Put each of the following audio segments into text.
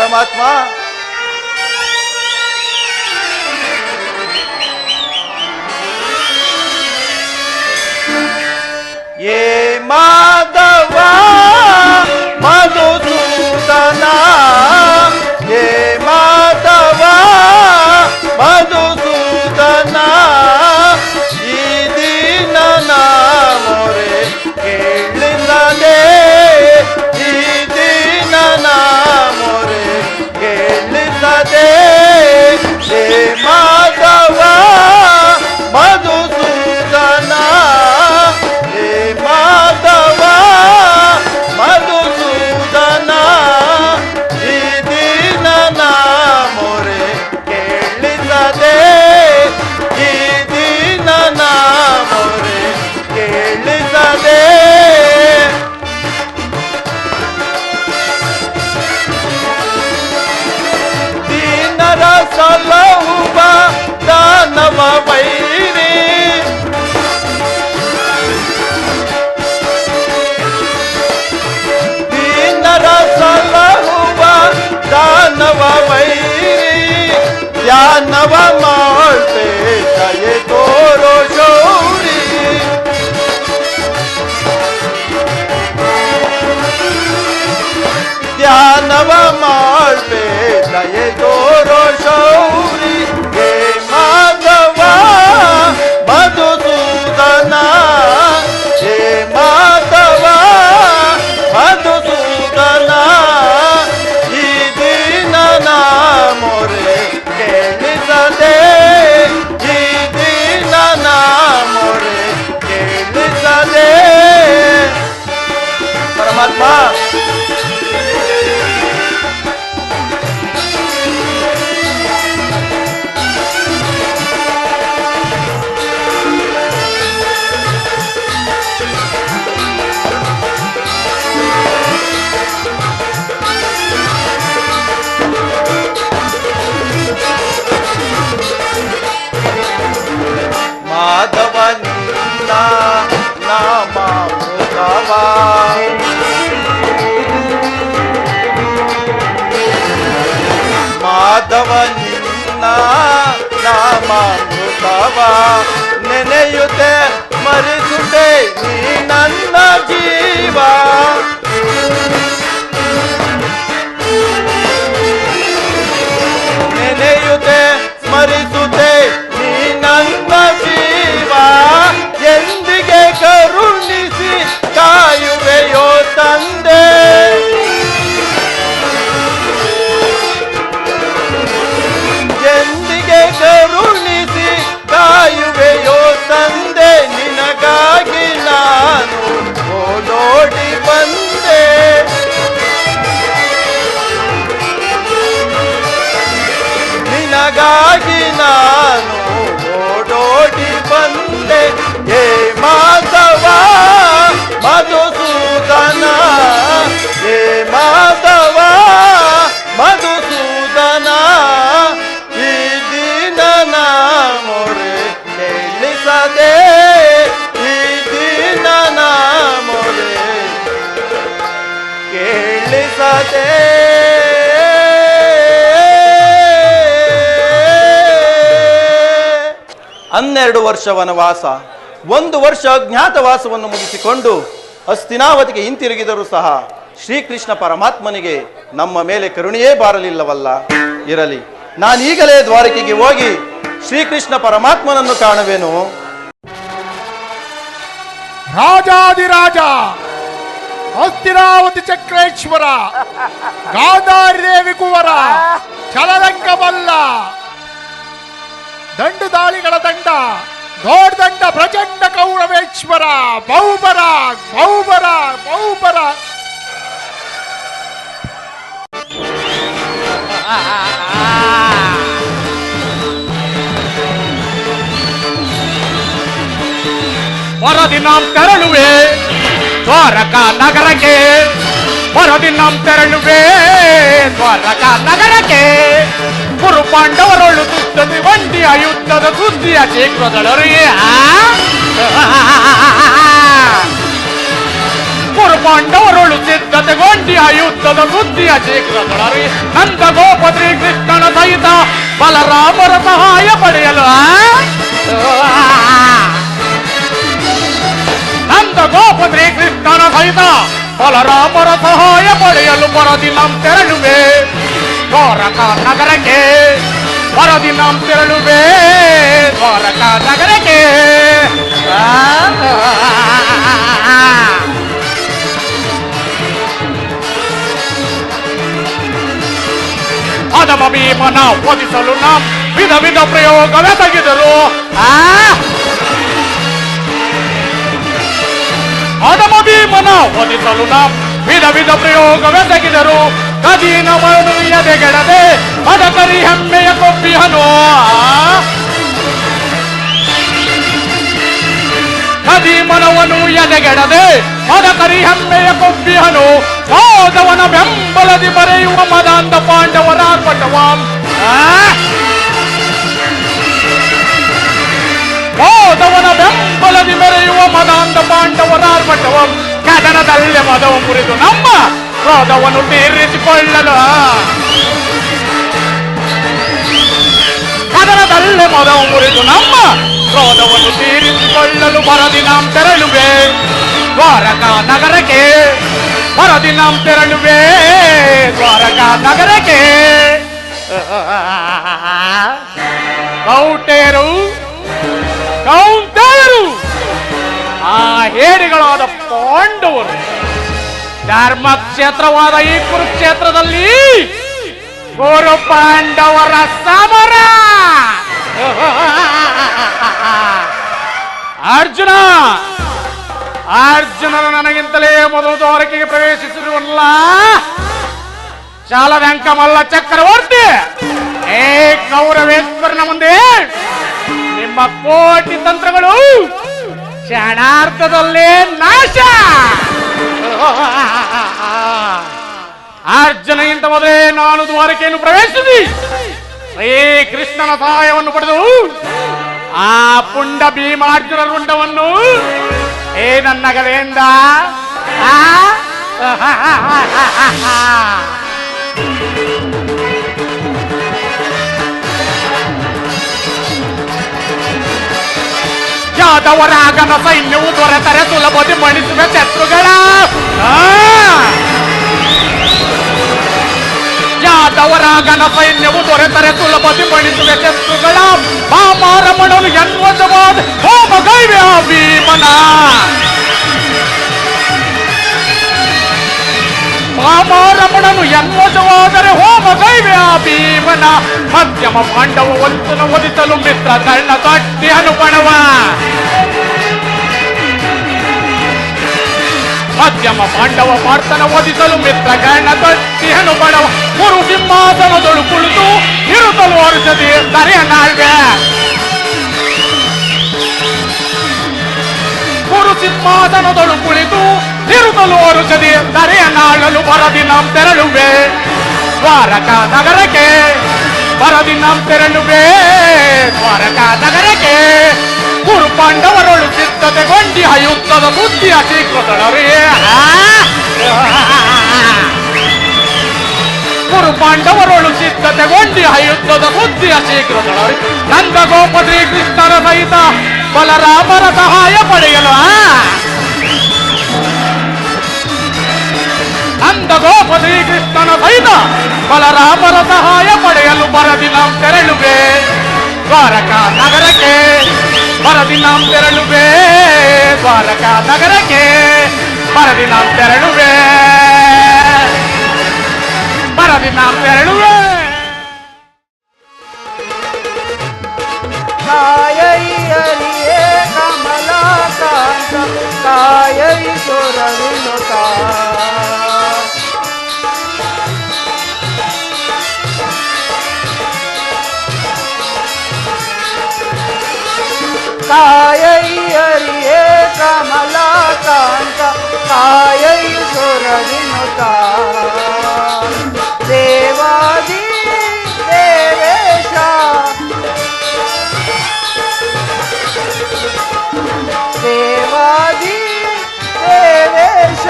ಪರಮಾತ್ಮ. ಏ ಮಾಧವ ಮಧುಸೂದನ, ಏ ಮಾಧವ ಮಧುಸೂದನ, ಈ ದಿನನ ಮೊರೆ ಕೇಳಿಸದೆ, ಈ ದಿನನ ಮೊರೆ ಕೇಳಿಸದೆ, ಏ ಮಾಧವ ಮಧುಸೂದನ, ಏ ಮಾಧವ ಮಧುಸೂದನ, ಈ ದಿನನ ಮೊರೆ ಕೇಳಿಸದೆ, ಈ ದಿನನ ಮೊರೆ ಕೇಳಿಸದೆ. ದೀನರ ಸಲಹುವ ದಾನವ ವೈರಿ, ದೀನರ ಸಲಹುವ ದಾನವ ವೈರಿ, ಧ್ಯಾನವ ಮಾಡ್ತೆ ದಯೆ ತೋರೋ ಶೌರಿ, ಧ್ಯಾನವ ಮಾಡ್ತೆ ದಯೆ ತೋರೋ ಶೌರಿ, ಹೇ ಮಾಧವ ಮಧುಸೂದನ, ಹೇ ಮಾಧವ ಮಧುಸೂದನ, ಈ ದಿನನ ಮೊರೆ ಕೇಳಿಸದೆ, ಈ ದಿನನ ಮೊರೆ ಕೇಳಿಸದೆ. ಪರಮಾತ್ಮ ಮಾಧವ ನಿನ್ನ ನಾಮಾಮೃತವ, ಮಾಧವ ನಿನ್ನ ನಾಮಾಮೃತವ, ನೆನೆಯುತ್ತೆ ಮರಿಸುತ್ತೆ ನೀ ನನ್ನ ಜೀವ, ನೆನೆಯುತ್ತೆ ಸ್ಮರಿಸುತ್ತೆ ನೀ ನನ್ನ ಜೀವ, ಎಂದಿಗೆ ಕರುಣಿಸಿ ಕಾಯುವೆಯೋ ತಂದೆ, ಎಂದಿಗೆ ಕರುಣಿಸಿ ಕಾಯುವೆಯೋ ತಂದೆ, ನಿನಗಾಗಿ ನಾನು ಓಡೋಡಿ ಬಂದೆ, ನಿನಗಾಗಿ ನಾನು ಓಡೋಡಿ ಬಂದೆ, ಹೇ ಮಾಧವ ಮಧುಸೂದನ, ಹೇ ಮಾಧವ ಮಧುಸೂದನ, ಈ ದಿನನ ಮೊರೆ ಕೇಳಿಸದೆ, ಈ ದಿನನ ಮೊರೆ ಕೇಳಿಸದೆ. 12 ವರ್ಷ ವನವಾಸ, 1 ವರ್ಷ ಅಜ್ಞಾತವಾಸವನ್ನು ಮುಗಿಸಿಕೊಂಡು ಹಸ್ತಿನಾವತಿಗೆ ಹಿಂತಿರುಗಿದರೂ ಸಹ ಶ್ರೀಕೃಷ್ಣ ಪರಮಾತ್ಮನಿಗೆ ನಮ್ಮ ಮೇಲೆ ಕರುಣೆಯೇ ಬಾರಲಿಲ್ಲವಲ್ಲ. ಇರಲಿ, ನಾನೀಗಲೇ ದ್ವಾರಕೆಗೆ ಹೋಗಿ ಶ್ರೀಕೃಷ್ಣ ಪರಮಾತ್ಮನನ್ನು ಕಾಣುವೆನು. ರಾಜಾದಿರಾಜ ಹಸ್ತಿನಾವತಿ ಚಕ್ರೇಶ್ವರ ಗಾಂಧಾರಿ ದೇವಿ ಕುವರ ಚಲರಂಗಮಲ್ಲ ದಂಡು ದಾಳಿಗಳ ದಂಡ ದೊಡ್ಡ ಪ್ರಚಂಡ ಕೌರವೇಶ್ವರ ಬಹುಬರ ಬಹುಬರ ಬಹುಬರ ಹೊರದಿನ ತೆರಳುವೆ ದ್ವಾರಕಾ ನಗರಕ್ಕೆ, ಹೊರದಿನ ತೆರಳುವೆ ದ್ವಾರಕಾ ನಗರಕ್ಕೆ, ಗುರು ಪಾಂಡವರೊಳು ದುಷ್ಟದಿ ವಂಡಿಯ ಯುದ್ಧದ ಸುದ್ದಿಯ ಶೀಘ್ರದೊಳರಿಯೇ ಕುರು ಪಾಂಡವರೊಳು ಸಿದ್ಧತೆಗೊಂಡಿ ಆ ಯುದ್ಧದ ಬುದ್ಧಿಯ ಶೀಘ್ರದೊಳರಿ ನಂದ ಗೋಪತ್ರಿ ಕೃಷ್ಣನ ಸಹಿತ ಬಲರಾಮರ ಸಹಾಯ ಪಡೆಯಲು ನಂದ ಗೋಪತ್ರಿ ಕೃಷ್ಣನ ಸಹಿತ ಬಲರಾಮರ ಸಹಾಯ ಪಡೆಯಲು ಪರದಿನಂ ತೆರಳುವೆ ದ್ವಾರಕಾ ನಗರಕ್ಕೆ ಪರದಿನಂ ತೆರಳುವೆ ದ್ವಾರಕಾ ನಗರಕ್ಕೆ ಅಧಮ ಭೀಮನ ಒದಿಸಲು ನಮ್ ವಿಧ ವಿಧ ಪ್ರಯೋಗವೆಸಗಿದರು ಅಧಮ ಭೀಮನ ಒದಿಸಲು ನಮ್ ವಿಧ ವಿಧ ಪ್ರಯೋಗವೆಸಗಿದರು ಕದೀನ ಮರಳು ಎದೆಗೆಡದೆ ಮದಕರಿ ಹೆಮ್ಮೆಯ ಕೊಬ್ಬಿಹನು ಕದೀಮನವನು ಎದೆಗೆಡದೆ ಮದಕರಿ ಹೆಮ್ಮೆಯ ಕೊಬ್ಬಿಹನು ಮಾಧವನ ಬೆಂಬಲದಿ ಬರೆಯುವ ಮದಾಂಧ ಪಾಂಡವರ ಪಟವಾಂ ಮಾಧವನ ಬೆಂಬಲದಿ ಮೆರೆಯುವ ಮದಾಂಧ ಪಾಂಡವರ ಪಟವಂ ಕದನದಲ್ಲೇ ಮದವ ಮುರಿದು ನಮ್ಮ ಕ್ರೋಧವನ್ನು ತೀರಿಸಿಕೊಳ್ಳಲು ಕದನದಲ್ಲೇ ಮದವ ಮುರಿದು ನಮ್ಮ ಕ್ರೋಧವನ್ನು ತೀರಿಸಿಕೊಳ್ಳಲು ಪರದಿನಾಂ ತೆರಳುವೆ ದ್ವಾರಕಾ ನಗರಕ್ಕೆ ಪರದಿನಾಂ ತೆರಳುವೆ ದ್ವಾರಕಾ ನಗರಕ್ಕೆ ಕೌಂಟೇರು ಆ ಹೇಡಿಗಳಾದ ಪಾಂಡವರು ಧರ್ಮಕ್ಷೇತ್ರವಾದ ಈ ಕುರುಕ್ಷೇತ್ರದಲ್ಲಿ ಗುರು ಪಾಂಡವರ ಸಮರ ಅರ್ಜುನನು ನನಗಿಂತಲೇ ಮೊದಲು ದ್ವಾರಕೆಗೆ ಪ್ರವೇಶಿಸಿರುವಲ್ಲ ಚಾಲದಂಕ ಮಲ್ಲ ಚಕ್ರವರ್ತಿ ಏ ಕೌರವೇಶ್ವರನ ಮುಂದೆ ನಿಮ್ಮ ಕೋಟಿ ತಂತ್ರಗಳು ಕ್ಷಣಾರ್ಧದಲ್ಲೇ ನಾಶ ಅರ್ಜುನಗಿಂತ ಮೊದಲೇ ನಾನು ದ್ವಾರಕೆಯನ್ನು ಪ್ರವೇಶಿಸಿ ಶ್ರೀಕೃಷ್ಣನ ಸಹಾಯವನ್ನು ಪಡೆದು ಆ ಪುಂಡ ಭೀಮಾರ್ಜುನ ರುಂಡವನ್ನು ನನ್ನ ಗದೆಯಿಂದ ಯಾದವರಾಗನ ಸೈನ್ಯವು ದೊರೆತರೆ ಸುಲಭದಿ ಮಣಿಸುವ ಶತ್ರುಗಳ ಯಾದವರಾಗನ ಸೈನ್ಯವು ದೊರೆತರೆ ಸುಲಭದಿ ಮಣಿಸುವ ಶತ್ರುಗಳ ಮಾಮಾರಮಣನು ಎನ್ನುವುದವಾದ ಹೋಮಗೈವೆ ಆ ಭೀಮನ ಮಾಮಾರಮಣನು ಎನ್ನುವುದವಾದರೆ ಹೋಮಗೈವೆ ಆ ಭೀಮನ ಮಧ್ಯಮ ಪಾಂಡವ ಒಂದನ ಒದಿಸಲು ಮಿತ್ರ ಕರ್ಣ ತಟ್ಟಿ ಅನುಪಣವ ಮಧ್ಯಮ ಪಾಂಡವ ಪಾರ್ಥನ ಒದಿಸಲು ಮಿತ್ರ ಕರ್ಣ ತಟ್ಟಿ ಅನುಪಣವ ಗುರು ಸಿಂಹಾಸನದೊಳು ಕುಳಿತು ಇರುತ್ತಲು ವರ್ಷದಿ ಸರಿಯ ನಾಳ್ವೆ ಗುರು ಸಿಂಹಾಸನದೊಳು ಕುಳಿತು ತಿರುಗಲು ವರ್ಷದಿ ಸರಿಯ ನಾಳಲು ಪರದಿನಾಂ ತೆರಳುವೆ ದ್ವಾರಕಾ ನಗರಕ್ಕೆ ಪರದಿನಾಂ ತೆರಳುವೆ ದ್ವಾರಕಾ ನಗರಕ್ಕೆ ಗುರು ಪಾಂಡವರೊಳು ಸಿದ್ಧತೆಗೊಂಡಿ ಆ ಯುದ್ಧದ ಬುದ್ಧಿಯ ಶೀಘ್ರದೊಳರಿ ಗುರು ಪಾಂಡವರೊಳು ಸಿದ್ಧತೆಗೊಂಡಿ ಆ ಯುದ್ಧದ ಬುದ್ಧಿಯ ಶೀಘ್ರದೊಳರಿ ನಂದ ಗೋಪತ್ರಿ ಕೃಷ್ಣನ ಸಹಿತ ಬಲರಾಮರ ಸಹಾಯ ಪಡೆಯಲು ನಂದ ಗೋಪತ್ರಿ ಕೃಷ್ಣನ ಸಹಿತ ಬಲರಾಮರ ಸಹಾಯ ಪಡೆಯಲು ಪರದಿನಾಂ ತೆರಳುವೆ ದ್ವಾರಕಾ ನಗರಕ್ಕೆ ಪರದಿನಾಂ ತೆರಳುವೆ ದ್ವಾರಕಾ ನಗರಕ್ಕೆ ಪರದಿನಾಂ ತೆರಳುವೆ ಪರದಿನಾಂ ತೆರಳುವೆ ಕಾಯೈ ಹರಿಯೇ ಕಮಲಾಕಾಂತ ಕಾಯೈ ಸುರವಿನುತ ಕಾಯೈ ಹರಿಯೇ ಕಮಲಾಕಾಂತ ಕಾಯೈ ಸುರವಿನುತ ದೇವಾದಿ ದೇವೇಶ ದೇವಾದಿ ದೇವೇಶ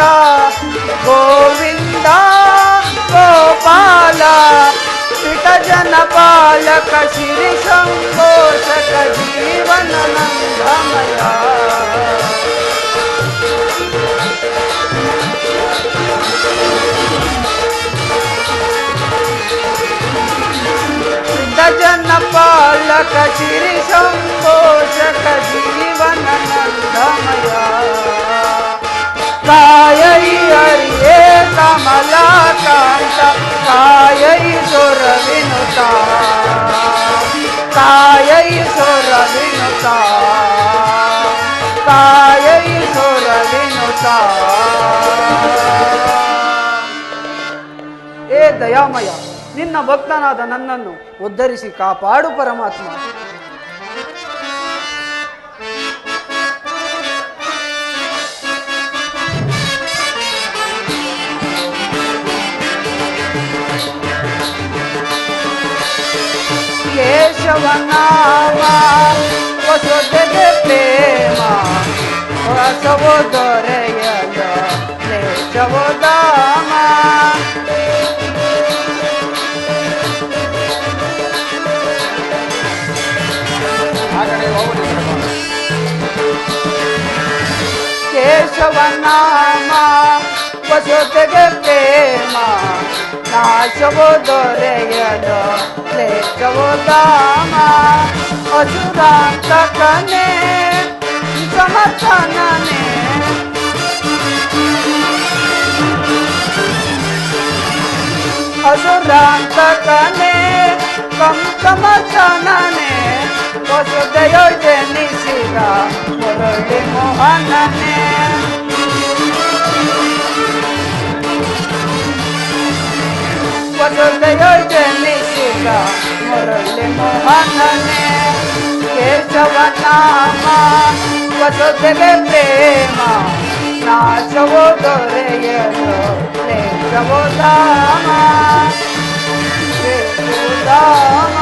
पितजन पालक श्री संपोषक जीवन नंदमया पितजन पालक श्री संपोषक जीवन नंदमया कायई हरिये कमलाकांत कायई सुर विनुता कायई सुर विनुता कायई सुर विनुता ए दयामय ನಿನ್ನ ಭಕ್ತನಾದ ನನ್ನನ್ನು ಉದ್ಧರಿಸಿ ಕಾಪಾಡು ಪರಮಾತ್ಮ. ಕೇಶವನಾಮ ವಸುದೆಗೆ ಪ್ರೇಮ ಹೊಸವೋ ದೊರೆಯದ ಕ್ಲೇಶವೋ ದಾಮ ಕೇಶವನಾಮ ವಸುದೆಗೆ ಪ್ರೇಮ ನಾಶವೋ ದೊರೆಯದ ಕ್ಲೇಶವೋ ದಾಮ ಅಸುರಾಂತಕನೇ ಸಮರ್ಥನನೇ ಅಸುರಾಂತಕನೇ ಸಮರ್ಥನನೇ ವಸುದೆಯೋ ಜನಿಸಿದ ಮುರಳಿ ಮೋಹನನೇ ವಸುದೆಯೋ ಜನಿಸಿದ ಮುರಳಿ ಮೋಹನನೇ ಕೇಶವನಾಮ ವಸುದೆಗೆ ಪ್ರೇಮ ನಾಶವೋ ದೊರೆಯಲು ಕ್ಲೇಶವೋ ಧಾಮ ಧಾಮ.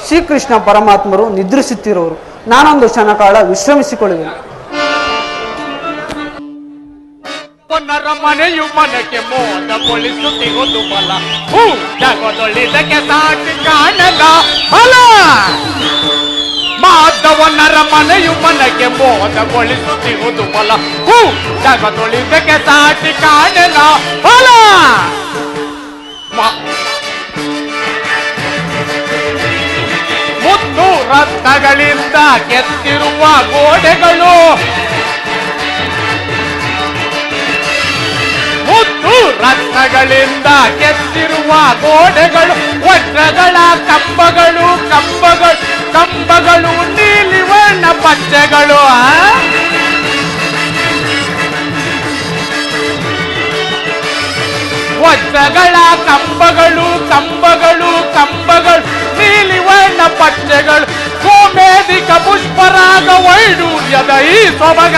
ಶ್ರೀಕೃಷ್ಣ ಪರಮಾತ್ಮರು ನಿದ್ರಿಸುತ್ತಿರುವರು. ನಾನೊಂದು ಕ್ಷಣಕಾಲ ವಿಶ್ರಮಿಸಿಕೊಳ್ಳುವೆನು. ಪೊನ್ನರ ಮನೆಯು ಮನಕ್ಕೆ ಮೋದಗೊಳಿಸುತ್ತಿರುವುದು ಬಲ ಜಗದೊಳಿದಕ್ಕೆ ಸಾಟಿ ಕಾಣಲ ಫಲ ಮಾಧವನರ ಮನೆಯು ಮನಕ್ಕೆ ಮೋದಗೊಳಿಸುತ್ತಿರುವುದು ಬಲ ಜಗದೊಳಿದಕ್ಕೆ ಸಾಟಿ ಕಾಣಲ ಫಲ ಮುತ್ತು ರತ್ನಗಳಿಂದ ಕೆತ್ತಿರುವ ಗೋಡೆಗಳು ಮುತ್ತು ರತ್ನಗಳಿಂದ ಕೆತ್ತಿರುವ ಗೋಡೆಗಳು ವಜ್ರಗಳ ಕಂಬಗಳು ಕಂಬಗಳು ಕಂಬಗಳು ನೀಲಿ ವರ್ಣ ಪಚ್ಚೆಗಳು ವಜ್ರಗಳ ಕಂಬಗಳು ಕಂಬಗಳು ಕಂಬಗಳು ನೀಲಿ ವರ್ಣ ಪಚ್ಚೆಗಳು ಗೋಮೇಧಿಕ ಪುಷ್ಪರಾಗ ವೈಡೂರ್ಯದ ಈ ಸೊಬಗ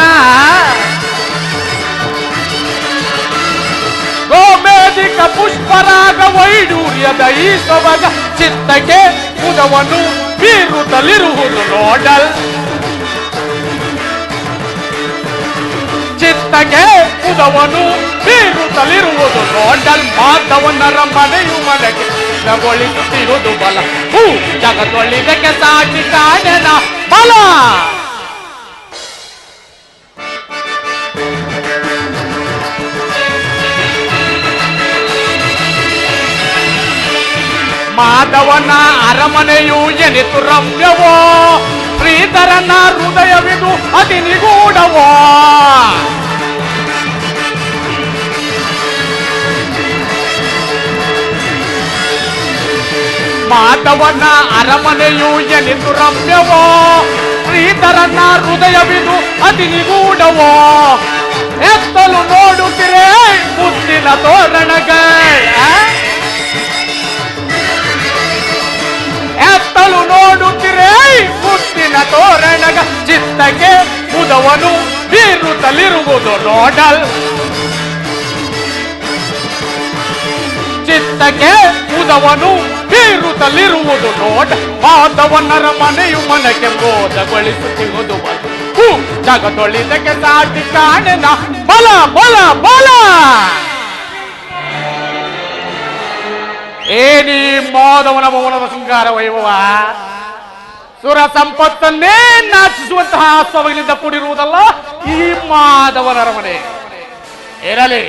ಗೋಮೇಧಿಕ ಪುಷ್ಪರಾಗ ವೈಡೂರ್ಯದ ಈ ಸೊಬಗ ಚಿತ್ತಕ್ಕೆ ಮುದವನ್ನು ಬೀರುತ್ತಲಿರುವುದು ನೋಡಲ್ ಚಿತ್ತಕ್ಕೆ ಮುದವನ್ನು ಬೀರುತ್ತಲಿರುವುದು ನೋಡಲ್ ಮಾಧವನರ ಮನೆಯು ಮನೆಗೆ ನಗೊಳಿಸುತ್ತಿರುವುದು ಬಲ ಜಗತ್ತೊಳಿದಕ್ಕೆ ಸಾಟಿ ಕಾಣೆನ ಬಲ ಮಾಧವನ ಅರಮನೆಯು ಎನಿತು ರಮ್ಯವೋ ಶ್ರೀಧರನ ಹೃದಯವಿದು ಅತಿ ನಿಗೂಢವೋ ಮಾಧವನ ಅರಮನೆಯು ಎನಿತು ರಮ್ಯವೋ ಶ್ರೀಧರನ ಹೃದಯವಿದು ಅತಿ ನಿಗೂಢವೋ ಎತ್ತಲು ನೋಡುತ್ತಿರೇ ಮುತ್ತಿನ ತೋರಣಗಳ ಎತ್ತಲು ನೋಡುತ್ತಿರೇ ಮುತ್ತಿನ ತೋರಣಗ ಚಿತ್ತಕ್ಕೆ ಮುದವನು ಬೀರುತ್ತಲಿರುವುದು ನೋಡಲ್ ಚಿತ್ತಕ್ಕೆ ಮುದವನು ಬೀರುತ್ತಲಿರುವುದು ನೋಡ ಮಾಧವನರ ಮನೆಯು ಮನಕ್ಕೆ ಮೋದಗೊಳಿಸುತ್ತಿರುವುದು ಜಗದೊಳಿದಕ್ಕೆ ಸಾಟಿ ಕಾಣೆನ ಬಲ ಬಲ ಬಲ. ಏನಿ ಮಾಧವನ ಭವನದ ಶೃಂಗಾರ ವೈಭವ ಸುರ ಸಂಪತ್ತನ್ನೇ ನಾಚಿಸುವಂತಹ ಸೊಬಗಿನಿಂದ ಕೂಡಿರುವುದಲ್ಲ ಈ ಮಾಧವನ ಅರಮನೆ. ಇರಲಿ,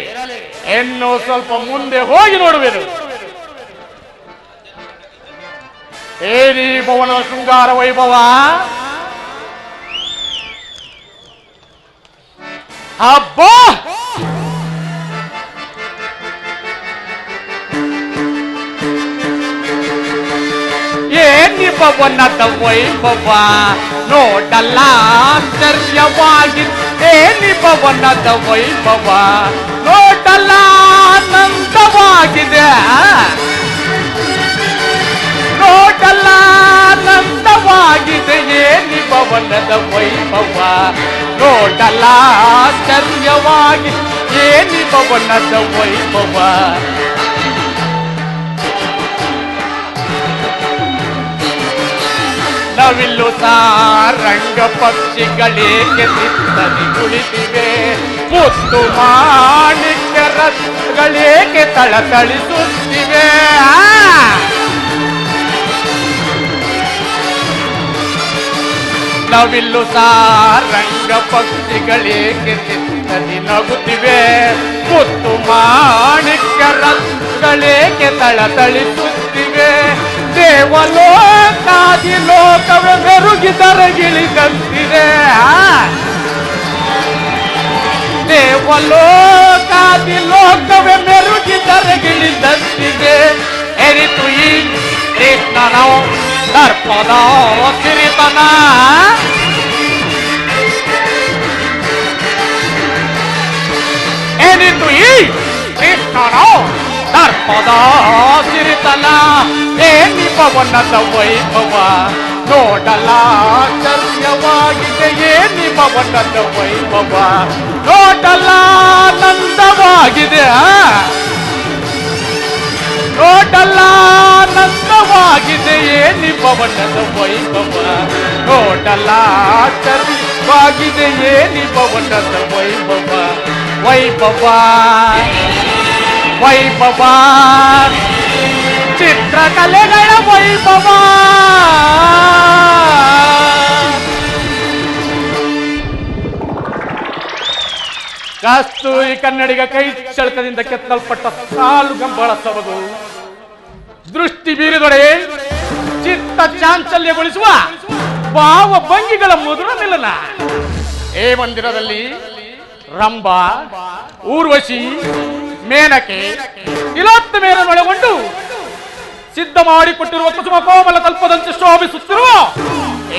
ಇನ್ನು ಸ್ವಲ್ಪ ಮುಂದೆ ಹೋಗಿ ನೋಡುವೆನು. ಏನಿ ಭವನದ ಶೃಂಗಾರ ವೈಭವ ಹಬ್ಬ. ಏನಿ ಭವನದ ವೈಭವ ನೋಡಲ್ಲ ಆಶ್ಚರ್ಯವಾಗಿದ್ದು. ಏನಿ ಭವನದ ವೈಭವ ನೋಡಲ್ಲ ಆನಂದವಾಗಿದೆ. ನೋಡಲ್ಲ ಆನಂದವಾಗಿದೆ. ಏನಿ ಭವನದ ವೈಭವ ನೋಡಲ್ಲ ಆಶ್ಚರ್ಯವಾಗಿ. ಏನಿ ಭವನದ ವೈಭವ ನವಿಲು ಸಾರಂಗ ಪಕ್ಷಿಗಳೇಕೆ ಸಿದ್ಧದಿ ಕುಳಿತಿವೆ. ಮುತ್ತು ಮಾಣಿಕ್ಯ ರಥಗಳೇಕೆ ತಳತಳಿಸುತ್ತಿವೆ. ನವಿಲು ಸಾರಂಗ ಪಕ್ಷಿಗಳೇಕೆ ಸಿದ್ಧದಿ ನಗುತ್ತಿವೆ. ಮುತ್ತು ಮಾಣಿಕ್ಯ ರಥಗಳೇಕೆ ತಳತಳಿಸುತ್ತಿವೆ. ದೇವಲೋಕಾದಿ ಲೋಕವೇ ಮೆರುಗಿದರಗಿಳಿದಂತಿದೆ. ದೇವಲೋಕಾದಿ ಲೋಕವೇ ಮೆರುಗಿದರಗಿಳಿದಂತಿದೆ. ಎರಿತು ಈ ಕೃಷ್ಣನ ದರ್ಪದ ಸಿರಿತನ. ಎನಿತು ಈ ಕೃಷ್ಣನ ದರ್ಪದ ಸಿರಿತನ. ಏನಿ ಭವನದ ವೈಭವ ನೋಡಲ ಆಶ್ಚರ್ಯವಾಗಿದೆ. ಏನಿ ಭವನದ ವೈಭವ ನೋಡಲ ಆನಂದವಾಗಿದೆ. ನೋಡಲ ಆನಂದವಾಗಿದೆ. ಏನಿ ಭವನದ ವೈಭವ ನೋಡಲ ಆಶ್ಚರ್ಯವಾಗಿದೆ. ಏನಿ ಭವನದ ವೈಭವ ವೈಭವ ವೈಭವ ಚಿತ್ರಕಲೆಗಳ ವೈಭವ. ಕಸ್ತೂರಿ ಕನ್ನಡಿಗ ಕೈ ಚಳಕದಿಂದ ಕೆತ್ತಲ್ಪಟ್ಟ ಸಾಲು ಗಂಬಳ ಸೊಬಗು ದೃಷ್ಟಿ ಬೀರಿದೊಡೆ ಚಿತ್ತ ಚಾಂಚಲ್ಯಗೊಳಿಸುವ ಭಾವ ಭಂಗಿಗಳ ಮಧುರ ಮಿಲನ. ಈ ಮಂದಿರದಲ್ಲಿ ರಂಭ, ಊರ್ವಶಿ, ಮೇನಕೆ, ತಿಲೋತ್ತಮೆಯರನ್ನೊಳಗೊಂಡು ಸಿದ್ಧ ಮಾಡಿಕೊಟ್ಟಿರುವ ಕುಸುಮ ಕೋಮಲ ತಲ್ಪದಂತೆ ಶೋಭಿಸುತ್ತಿರುವ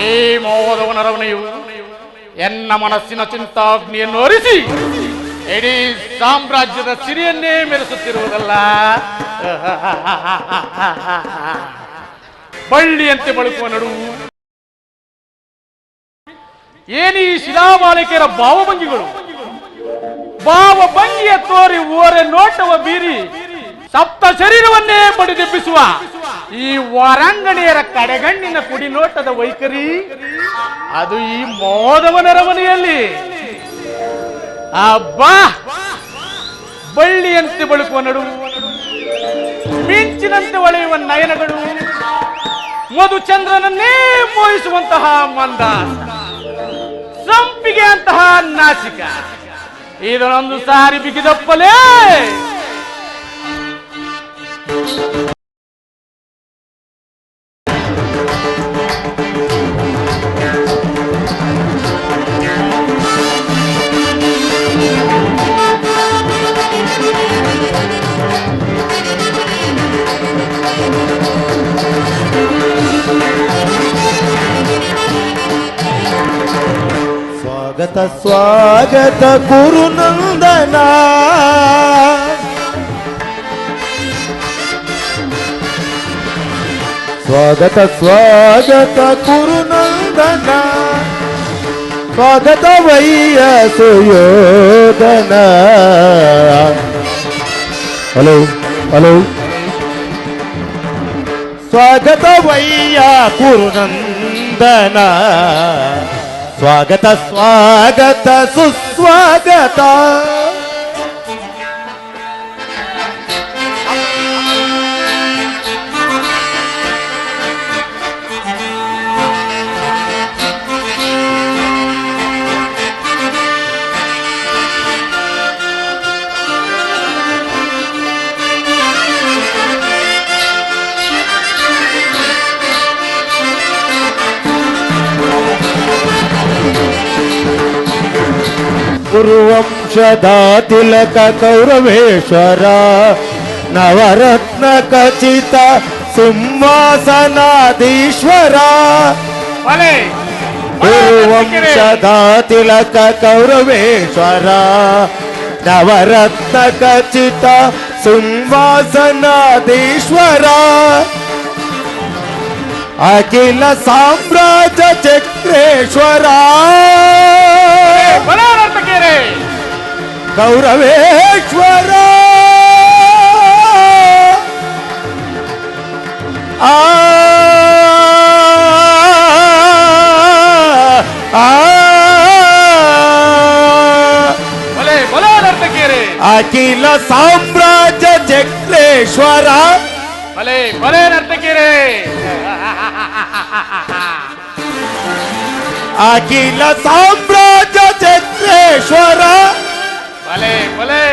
ಈ ಮೋದವನ ರವಣೆಯು ಎನ್ನ ಮನಸ್ಸಿನ ಚಿಂತಾಗ್ನಿಯನ್ನು ಅರಿಸಿ ಇಡೀ ಸಾಮ್ರಾಜ್ಯದ ಸಿರಿಯನ್ನೇ ಮೆರೆಸುತ್ತಿರುವುದಲ್ಲ. ಬಳ್ಳಿಯಂತೆ ಬಳುಕುವ ನಡು ಏನೀ ಶಿಲಾಮಾಲಿಕೆಯರ ಭಾವಭಂಗಿಗಳು. ಭಾವಭಂಗಿಯ ತೋರಿ ಓರೆ ನೋಟವ ಬೀರಿ ಸಪ್ತ ಶರೀರವನ್ನೇ ಬಡಿದೆಬ್ಬಿಸುವ ಈ ವರಾಂಗಣೆಯರ ಕಡೆಗಣ್ಣಿನ ಕುಡಿ ನೋಟದ ವೈಖರಿ ಅದು ಈ ಮೋದವನ ರಮನೆಯಲ್ಲಿ. ಅಬ್ಬಾ, ಬಳ್ಳಿಯಂತೆ ಬಳುಕುವ ನಡು, ಮಿಂಚಿನಂತೆ ಹೊಳೆಯುವ ನಯನಗಳು, ಮಧುಚಂದ್ರನನ್ನೇ ಮೋಹಿಸುವಂತಹ ಮಂದ, ಸಂಪಿಗೆ ಅಂತಹ ನಾಚಿಕ. ಇದನ್ನೊಂದು ಸಾರಿ ಬಿಗಿದಪ್ಪಲೇ ಸ್ವಾಗತ ಸ್ವಾಗತ ಗುರುನಂದನ, ಸ್ವಾಗತ ಸ್ವಾಗತ ಗುರುನಂದನ, ಸ್ವಾಗತ ವಯ್ಯ ಸುಯೋಧನ. ಹಲೋ ಹಲೋ, ಸ್ವಾಗತ ವಯ್ಯ ಗುರುನಂದನ, ಸ್ವಾಗತ ಸ್ವಾಗತ ಸುಸ್ವಾಗತ. ಗುರುವಂಶದ ತಿಲಕ ಕೌರವೇಶ್ವರ ನವರತ್ನ ಖಚಿತ ಸಿಂಹಾಸನಾಧೀಶ್ವರ. ಬಲೆ ಗುರುವಂಶದ ತಿಲಕ ಕೌರವೇಶ್ವರ ನವರತ್ನ ಖಚಿತ ಸಿಂಹಾಸನಾಧೀಶ್ವರ. ಅಖಿಲ ಸಾಮ್ರಾಜ್ಯ ಚಕ್ರೇಶ್ವರ ಕೌರವೇಶ್ವರ. ಆ ಅಖಿಲ ಸಾಮ್ರಾಜ್ಯ ಚಕ್ರೇಶ್ವರ. ಬಲೆ ಬಲೆ ನರ್ತಕಿರೇ ಅಖಿಲ ಸಾಮ್ರಾಜ್ಯ ಚಕ್ರೇಶ್ವರ. ಬಲೆ ಬಲೆ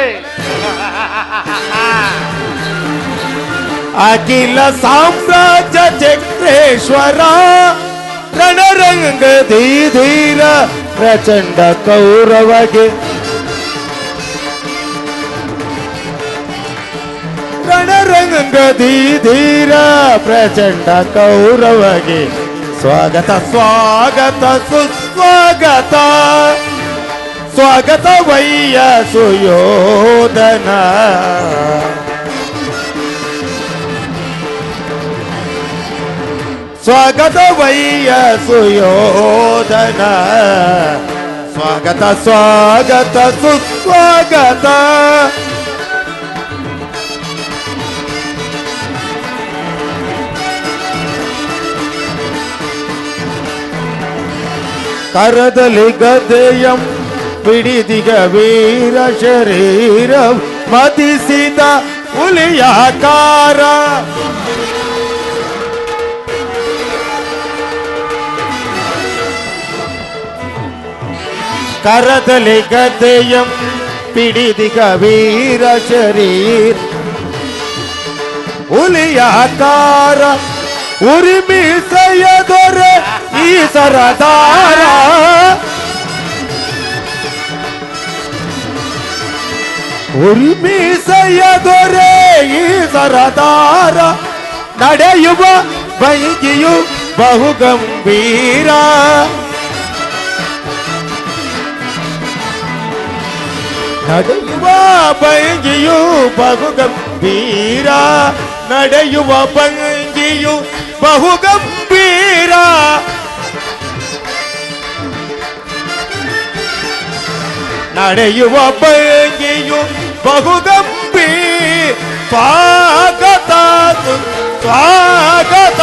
ಅಖಿಲ ಸಾಮ್ರಾಜ್ಯ ಚಕ್ರೇಶ್ವರ. ರಣರಂಗದಿ ಧೀರ ಪ್ರಚಂಡ ಕೌರವಗೆ ರಣರಂಗದಿ ಧೀರ ಪ್ರಚಂಡ ಕೌರವಗೆ ಸ್ವಾಗತ ಸ್ವಾಗತ ಸುಸ್ವಾಗತ. ಸ್ವಾಗತ ವಯ್ಯ ಸುಯೋಧನ. ಸ್ವಾಗತ ವಯ್ಯ ಸುಯೋಧನ. ಸ್ವಾಗತ ಸ್ವಾಗತ ಸುಸ್ವಾಗತ. ಕರದಲ್ಲಿ ಗದೆಯಂ ಪಿಡಿದಿಗ ವೀರ ಶರೀರ ಮತಿಸಿದ ಹುಲಿಯಾಕಾರ. ಕರದಲ್ಲಿ ಗದೆಯಂ ಪಿಡಿದಿಗ ವೀರ ಶರೀರ ಹುಲಿಯಾಕಾರ. ಉರಿಮೀಸೆಯ ದೊರೆ ಈ ಸರದಾರ. ಉರಿಮೀಸೆಯ ದೊರೆ ಈ ಸರದಾರ. ನಡೆಯುವ ಬೈಗಿಯು ಬಹು ಗಂಭೀರ. ನಡೆಯುವ ಭಂಗಿಯು ಬಹು ಗಂಭೀರ. ನಡೆಯುವ ಭಂಗಿಯು ಬಹು ಗಂಭೀರ. ನಡೆಯುವ ಭಂಗಿಯು ಬಹು ಗಂಭೀರ. ಸ್ವಾಗತ ಸ್ವಾಗತ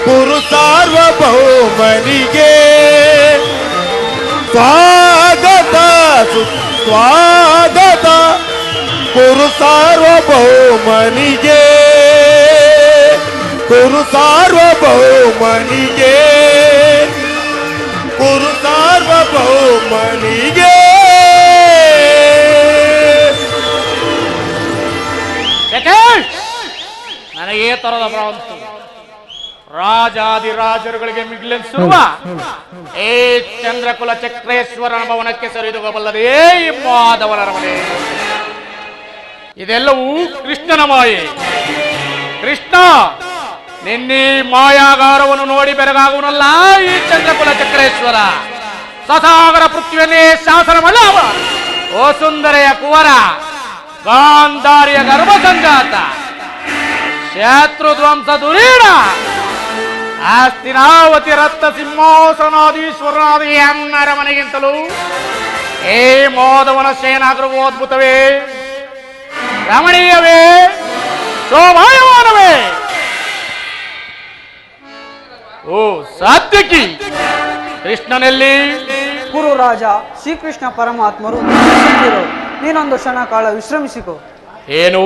ಗುರು ಸಾರ್ವಭೌಮನಿಗೆ. ಸ್ವಾಗತ ಸ್ವಾಗತ ಗುರು ಸಾರ್ವಭೌಮನಿಗೆ. ಗುರು ಸಾರ್ವಭೌಮನಿಗೆ. ಗುರು ಸಾರ್ವಭೌಮನಿಗೆ. ನನಗೆ ತರದ ಭ್ರಾಂತು. ರಾಜಾದಿರಾಜರುಗಳಿಗೆ ಮಿಗಿಲೆನಿಸುವ ಏ ಚಂದ್ರಕುಲ ಚಕ್ರೇಶ್ವರನ ಭವನಕ್ಕೆ ಸರಿದೂಗಬಲ್ಲದೇ ಈ ಮಾಧವನ ಅರಮನೆ. ಇದೆಲ್ಲವೂ ಕೃಷ್ಣನ ಮಾಯೆ. ಕೃಷ್ಣ ನಿನ್ನೆ ಮಾಯಾಗಾರವನ್ನು ನೋಡಿ ಬೆರಗಾಗುವನಲ್ಲ ಈ ಚಂದ್ರಕುಲ ಚಕ್ರೇಶ್ವರ. ಸಸಾಗರ ಪೃಥ್ವಿಯನ್ನೇ ಶಾಸನ ಮಾಡವ ಓ ಸುಂದರೆಯ ಕುವರ. ಗಾಂಧಾರಿಯ ಗರ್ಭ ಸಂಜಾತ ಶತ್ರು ಧ್ವಂಸ ದುರೀಣ. ಹಸ್ತಿನಾವತಿ ರತ್ನ ಸಿಂಹಾಸನಾಧೀಶ್ವರನಾದ ಈ ಅಣ್ಣರ ಮನೆಗಿಂತಲೂ ಏ ಮಾಧವನ ಶಯನಾಗೃಹ ಅದ್ಭುತವೇ, ರಮಣೀಯವೇ, ಶೋಭಾಯಮಾನವೇ. ಓ ಸಾತ್ವಿಕಿ, ಕೃಷ್ಣನಲ್ಲಿ ಕುರು ರಾಜ ಶ್ರೀಕೃಷ್ಣ ಪರಮಾತ್ಮರು ನಿಲ್ಲಿಸಿದ್ದರು. ನೀನೊಂದು ಕ್ಷಣ ಕಾಲ ವಿಶ್ರಮಿಸಿಕೊ. ಏನು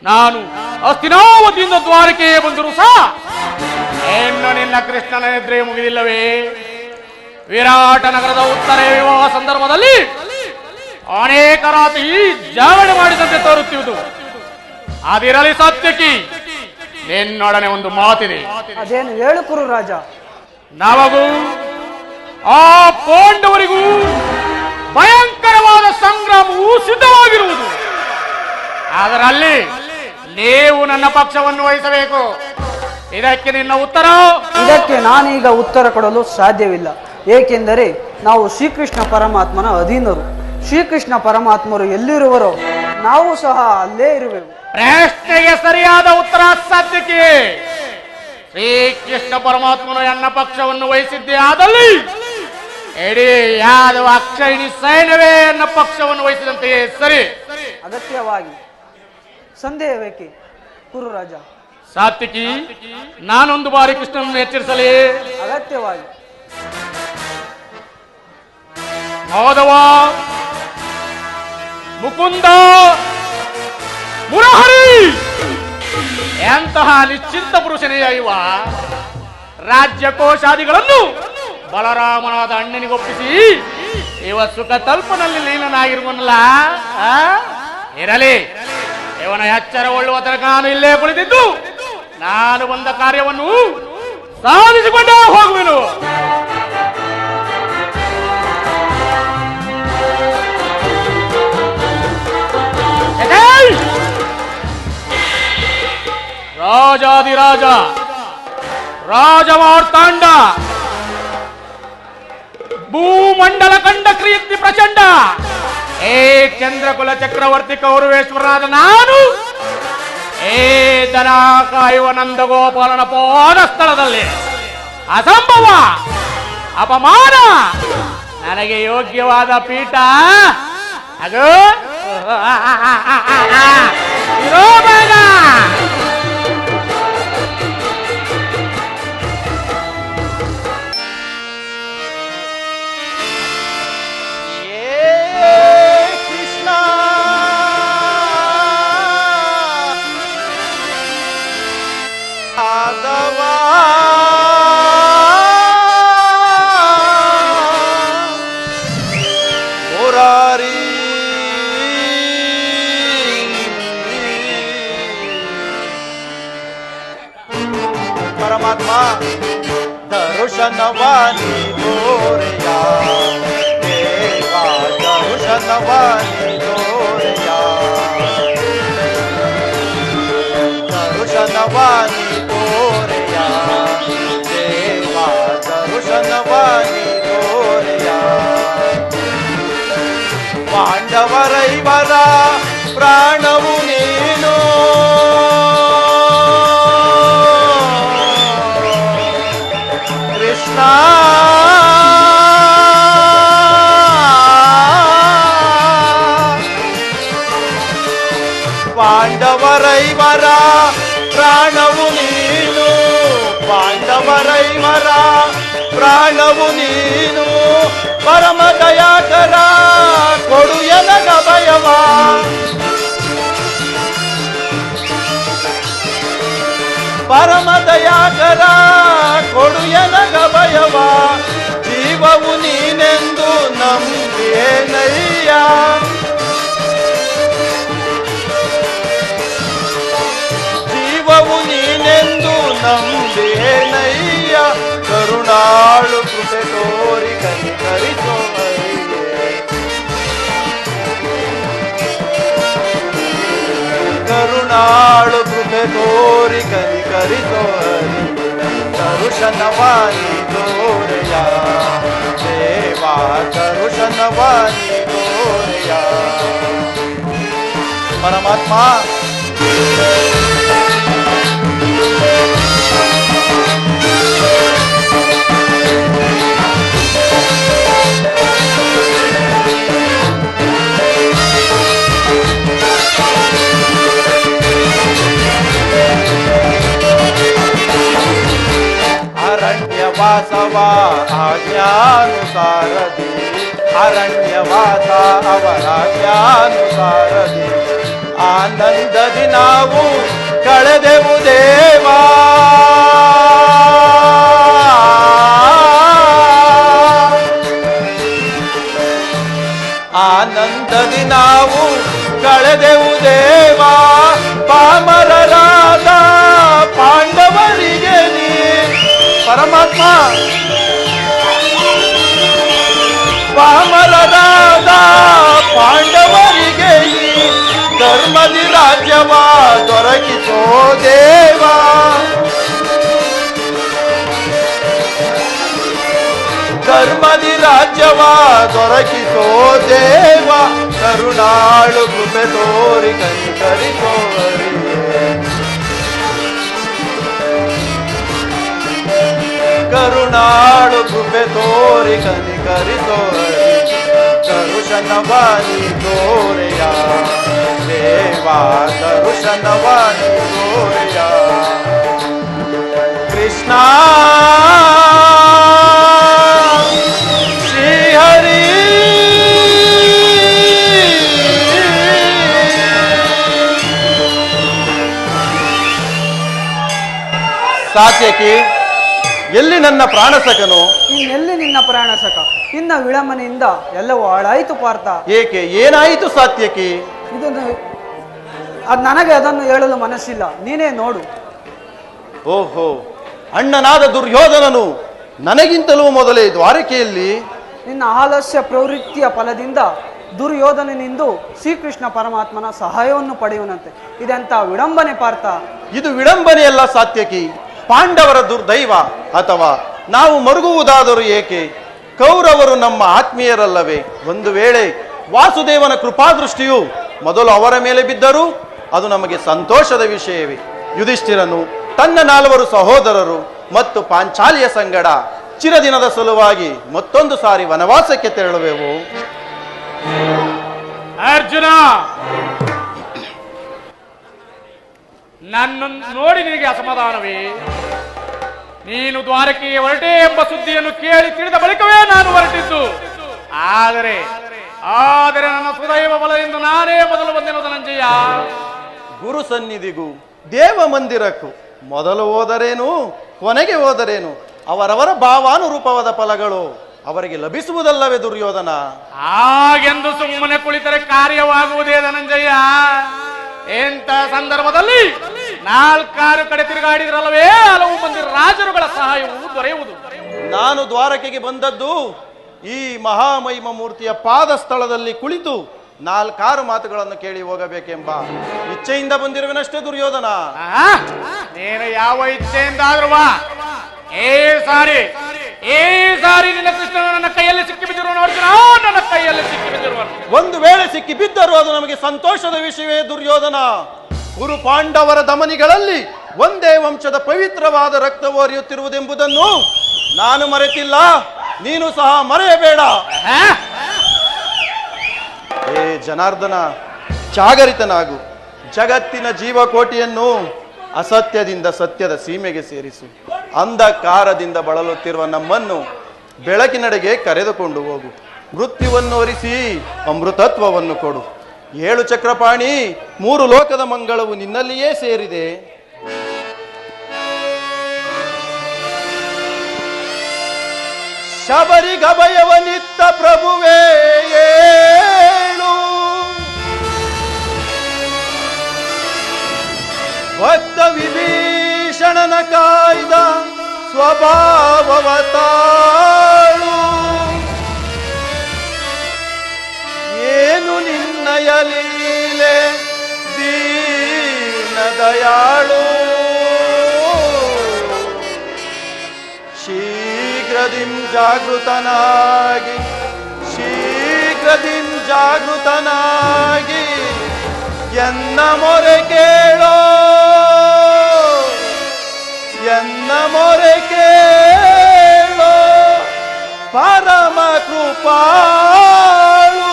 ನಾನು ಹಸ್ತಿನಾವತಿಯಿಂದ ದ್ವಾರಕೆಗೆ ಬಂದರು ಸಹ ಇನ್ನು ನಿನ್ನ ಕೃಷ್ಣನ ನಿದ್ರೆ ಮುಗಿದಿಲ್ಲವೇ? ವಿರಾಟ ನಗರದ ಉತ್ತರ ವಿವಾಹ ಸಂದರ್ಭದಲ್ಲಿ ಅನೇಕ ರಾತ್ರಿ ಜಾಗರಣೆ ಮಾಡಿದಂತೆ ತೋರುತ್ತಿರುವುದು. ಅದಿರಲಿ ಸತ್ಯಕಿ, ನಿನ್ನೊಡನೆ ಒಂದು ಮಾತಿದೆ. ಅದೇನು ಹೇಳು ಕುರು ರಾಜ. ನಮಗೂ ಆ ಪಾಂಡವರಿಗೂ ಭಯಂಕರವಾದ ಸಂಗ್ರಾಮವು ಸಿದ್ಧವಾಗಿರುವುದು. ಅದರಲ್ಲಿ ನೀವು ನನ್ನ ಪಕ್ಷವನ್ನು ವಹಿಸಬೇಕು. ಇದಕ್ಕೆ ನಿನ್ನ ಉತ್ತರ? ಇದಕ್ಕೆ ನಾನೀಗ ಉತ್ತರ ಕೊಡಲು ಸಾಧ್ಯವಿಲ್ಲ. ಏಕೆಂದರೆ ನಾವು ಶ್ರೀಕೃಷ್ಣ ಪರಮಾತ್ಮನ ಅಧೀನರು. ಶ್ರೀಕೃಷ್ಣ ಪರಮಾತ್ಮರು ಎಲ್ಲಿರುವರೋ ನಾವು ಸಹ ಅಲ್ಲೇ ಇರುವೆವು. ಪ್ರಶ್ನೆಗೆ ಸರಿಯಾದ ಉತ್ತರ ಸತ್ಯಕ್ಕೆ. ಶ್ರೀಕೃಷ್ಣ ಪರಮಾತ್ಮನು ನನ್ನ ಪಕ್ಷವನ್ನು ವಹಿಸಿದ್ದೇ ಆದಲ್ಲಿ ಇಡೀ ಯಾದವ ಅಕ್ಷಯಿಣಿ ಸೈನ್ಯವೇ ನನ್ನ ಪಕ್ಷವನ್ನು ವಹಿಸಿದಂತೆಯೇ ಸರಿ. ಅಗತ್ಯವಾಗಿ ಸಂದೇಹವೇಕೆ ಕುರು ರಾಜ? ಸಾತ್ವಿಕಿ, ನಾನೊಂದು ಬಾರಿ ಕೃಷ್ಣನನ್ನು ಎಚ್ಚರಿಸಲೇ? ಅಗತ್ಯವಾಗಿ. ಮಾಧವ, ಮುಕುಂದ, ಮುರಹರಿ, ಎಂತಹ ನಿಶ್ಚಿಂತ ಪುರುಷನೆಯ ಇವ. ರಾಜ್ಯ ಕೋಶಾದಿಗಳನ್ನು ಬಲರಾಮನಾದ ಅಣ್ಣನಿಗೊಪ್ಪಿಸಿ ಇವ ಸುಖ ತಲ್ಪನಲ್ಲಿ ಲೀನನಾಗಿರುವನಲ್ಲ. ಇರಲಿ, ಇವನ ಎಚ್ಚರಗೊಳ್ಳುವ ತನಕ ನಾನು ಇಲ್ಲೇ ಕುಳಿತಿದ್ದು ನಾನು ಬಂದ ಕಾರ್ಯವನ್ನು ಸಾಧಿಸಿಕೊಂಡೇ ಹೋಗುವೆನು. ರಾಜಾದಿರಾಜ ರಾಜಮಾರ್ತಾಂಡ ಭೂಮಂಡಲ ಕಂಡ ಕೀರ್ತಿ ಪ್ರಚಂಡ ಏ ಚಂದ್ರಕುಲ ಚಕ್ರವರ್ತಿ ಕೌರವೇಶ್ವರನಾದ ನಾನು ಏ ದನ ಕಾಯುವ ನಂದಗೋಪಾಲನ ಪಾದ ಸ್ಥಳದಲ್ಲಿ ಅಸಂಭವ ಅಪಮಾನ ನನಗೆ ಯೋಗ್ಯವಾದ ಪೀಠ ಅದು ಇರೋಬೇಡ. ಪರಮಾತ್ಮ ದರುಶನವಾನಿ ತೋರೆಯ ದೇವ, ದರುಶನವಾನಿ ತೋರೆಯ, ದರುಶನವಾನಿ ತೋರೆಯ ದೇವ, ದರುಶನವಾನಿ ತೋರೆಯ. ಪಾಂಡವರೈವರ ಪ್ರಾಣವು ನೀನು, ಕೃಷ್ಣ ಪಾಂಡವರೈವರ ಪ್ರಾಣವು ನೀನು, ಪಾಂಡವರೈವರ ಪ್ರಾಣವು ನೀನು. ಪರಮ ದಯಾಕರ ಕೊಡು ಎನಗ ಭಯವ, ಪರಮ ದಯಾಕರ ಕೊಡು ಎನಗ ಭಯವ. ಜೀವವು ನೀನೆಂದು ನಂಬಿಯೇನಯ್ಯ, ಜೀವವು ನೀನೆಂದು ನಂಬಿಯೇನಯ್ಯ. ಕರುಣಾಳು ಕೃಪೆ ತೋರಿ ಕನಿಕರಿಸೋ ಹರಿಯೇ, ಕರುಣಾಳು ಕೃಪೆ ತೋರಿ ಕನಿಕರಿಸೋ ಹರಿಯೇ. ದರುಶನವಾನಿ ತೋರೆಯ ದೇವ, ದರುಶನವಾನಿ ತೋರೆಯ. ಪರಮಾತ್ಮ ವಾಸವ ಆಜ್ಞಾನುಸಾರದಿ ಅರಣ್ಯವಾಸ ಅವರ ಆಜ್ಞಾನುಸಾರದಿ ಆನಂದದಿ ನಾವು ಕಳೆದೆವು ದೇವಾ. ಆನಂದದಿ ನಾವು ಕಳೆದೆವು ದೇವಾ. ಪಾಮರರಾದ ಪಾಂಡವರಿಗೆ ನೀ ಪರಮಾತ್ಮ, ಪಾಮರರಾದ ಪಾಂಡವರಿಗೆ ನೀ ಧರ್ಮದಿ ರಾಜ್ಯವ ದೊರಕಿಸೋ ದೇವಾ. ಧರ್ಮದಿ ರಾಜ್ಯವ ದೊರಕಿಸೋ ದೇವ. ಕರುಣಾಳು ಕೃಪೆ ತೋರಿ ಕನಿಕರಿಸೋ ಹರಿಯೇ. ಕರುಣಾಳು ಕೃಪೆ ತೋರಿ ಕನಿಕರಿಸೋ ಹರಿಯೇ. ಕರುಷನವಾನಿ ತೋರೆಯ ದೇವಾ, ಕರುಷನವಾನಿ ತೋರೆಯ ಕೃಷ್ಣ ಶ್ರೀಹರಿ. ಸಾತ್ಯಕಿ, ಎಲ್ಲಿ ನನ್ನ ಪ್ರಾಣಸಕನು? ಇನ್ನೆಲ್ಲಿ ನಿನ್ನ ಪ್ರಾಣಸಕ? ನಿನ್ನ ವಿಳಂಬನೆಯಿಂದ ಎಲ್ಲವೂ ಹಾಳಾಯಿತು ಪಾರ್ಥ. ಏಕೆ, ಏನಾಯಿತು ಸಾತ್ಯಕಿ? ಅದು ನನಗೆ ಅದನ್ನು ಹೇಳಲು ಮನಸ್ಸಿಲ್ಲ, ನೀನೇ ನೋಡು. ಓಹೋ, ಅಣ್ಣನಾದ ದುರ್ಯೋಧನನು ನನಗಿಂತಲೂ ಮೊದಲೇ ದ್ವಾರಕೆಯಲ್ಲಿ. ನಿನ್ನ ಆಲಸ್ಯ ಪ್ರವೃತ್ತಿಯ ಫಲದಿಂದ ದುರ್ಯೋಧನನಿಂದು ಶ್ರೀಕೃಷ್ಣ ಪರಮಾತ್ಮನ ಸಹಾಯವನ್ನು ಪಡೆಯುವಂತೆ. ಇದೆಂತ ವಿಡಂಬನೆ ಪಾರ್ಥ. ಇದು ವಿಡಂಬನೆಯಲ್ಲ ಸಾತ್ಯಕಿ, ಪಾಂಡವರ ದುರ್ದೈವ. ಅಥವಾ ನಾವು ಮರುಗುವುದಾದರೂ ಏಕೆ? ಕೌರವರು ನಮ್ಮ ಆತ್ಮೀಯರಲ್ಲವೇ? ಒಂದು ವೇಳೆ ವಾಸುದೇವನ ಕೃಪಾದೃಷ್ಟಿಯು ಮೊದಲು ಅವರ ಮೇಲೆ ಬಿದ್ದರೂ ಅದು ನಮಗೆ ಸಂತೋಷದ ವಿಷಯವೇ. ಯುಧಿಷ್ಠಿರನು ತನ್ನ 4 ಸಹೋದರರು ಮತ್ತು ಪಾಂಚಾಲಿಯ ಸಂಗಡ ಚಿರದಿನದ ಸಲುವಾಗಿ ಮತ್ತೊಂದು ಸಾರಿ ವನವಾಸಕ್ಕೆ ತೆರಳುವೆವು. ಅರ್ಜುನ, ನನ್ನನ್ನು ನೋಡಿ ನಿನಗೆ ಅಸಮಾಧಾನವೇ? ನೀನು ದ್ವಾರಕೆಗೆ ಹೊರಟೆ ಎಂಬ ಸುದ್ದಿಯನ್ನು ಕೇಳಿ ತಿಳಿದ ಬಳಿಕವೇ ನಾನು ಹೊರಟಿದ್ದು. ಆದರೆ ನನ್ನ ಸುದೈವ ಬಲದಿಂದ ನಾನೇ ಮೊದಲು ಬಂದೆನು ಧನಂಜಯ. ಗುರು ಸನ್ನಿಧಿಗೂ ದೇವ ಮಂದಿರಕ್ಕೂ ಮೊದಲು ಹೋದರೇನು ಕೊನೆಗೆ ಹೋದರೇನು ಅವರವರ ಭಾವಾನುರೂಪವಾದ ಫಲಗಳು ಅವರಿಗೆ ಲಭಿಸುವುದಲ್ಲವೇ ದುರ್ಯೋಧನ? ಹಾಗೆಂದು ಸುಮ್ಮನೆ ಕುಳಿತರೆ ಕಾರ್ಯವಾಗುವುದೇ ಧನಂಜಯ? ಎಂತ ಸಂದರ್ಭದಲ್ಲಿ 4 ಕಡೆ ತಿರುಗಾಡಿದ್ರಲ್ಲವೇ ಹಲವು ಮಂದಿ ರಾಜರುಗಳ ಸಹಾಯವು ದೊರೆಯುವುದು. ನಾನು ದ್ವಾರಕೆಗೆ ಬಂದದ್ದು ಈ ಮಹಾಮಹಿಮ ಮೂರ್ತಿಯ ಪಾದ ಸ್ಥಳದಲ್ಲಿ ಕುಳಿತು 4 ಮಾತುಗಳನ್ನು ಕೇಳಿ ಹೋಗಬೇಕೆಂಬ ಇಚ್ಛೆಯಿಂದ ಬಂದಿರುವೆನಷ್ಟೇ ದುರ್ಯೋಧನ. ನೀನು ಯಾವ ಇಚ್ಛೆಯಿಂದಾದ್ರೂ ಈ ಸಾರಿ ನಿನ್ನ ಕೃಷ್ಣನು ನನ್ನ ಕೈಯಲ್ಲಿ ಸಿಕ್ಕಿ ಬಿದ್ದಿರುವ ನೋಡ್ತೀನ, ನನ್ನ ಕೈಯಲ್ಲಿ ಸಿಕ್ಕಿ ಬಿದ್ದಿರುವನು. ಒಂದು ವೇಳೆ ಸಿಕ್ಕಿ ಬಿದ್ದರೂ ಅದು ನಮಗೆ ಸಂತೋಷದ ವಿಷಯವೇ ದುರ್ಯೋಧನ. ಕುರು ಪಾಂಡವರ ದಮನಿಗಳಲ್ಲಿ ಒಂದೇ ವಂಶದ ಪವಿತ್ರವಾದ ರಕ್ತವು ಹರಿಯುತ್ತಿರುವುದೆಂಬುದನ್ನು ನಾನು ಮರೆತಿಲ್ಲ, ನೀನು ಸಹ ಮರೆಯಬೇಡ. ಏ ಜನಾರ್ದನ, ಜಾಗರಿತನಾಗು. ಜಗತ್ತಿನ ಜೀವಕೋಟಿಯನ್ನು ಅಸತ್ಯದಿಂದ ಸತ್ಯದ ಸೀಮೆಗೆ ಸೇರಿಸು. ಅಂಧಕಾರದಿಂದ ಬಳಲುತ್ತಿರುವ ನಮ್ಮನ್ನು ಬೆಳಕಿನಡೆಗೆ ಕರೆದುಕೊಂಡು ಹೋಗು. ಮೃತ್ಯುವನ್ನು ಒರಿಸಿ ಅಮೃತತ್ವವನ್ನು ಕೊಡು. 7 ಚಕ್ರಪಾಣಿ, 3 ಲೋಕದ ಮಂಗಳವು ನಿನ್ನಲ್ಲಿಯೇ ಸೇರಿದೆ. ಶಬರಿಗಭಯವನಿತ್ತ ಪ್ರಭುವೇ ಏಳು, ಭಕ್ತ ವಿಭೀಷಣನ ಕಾಯ್ದ ಸ್ವಭಾವವತಾಳು. ಏನು ನಿನ್ನಯ ಲೀಲೆ ದೀನ ದಯಾಳು. ಶೀಘ್ರದಿಂ ಜಾಗೃತನಾಗಿ ಎನ್ನ ಮೊರೆ ಕೇಳೋ, ಎನ್ನ ಮೊರೆ ಕೇಳೋ ಪರಮ ಕೃಪಾಳು.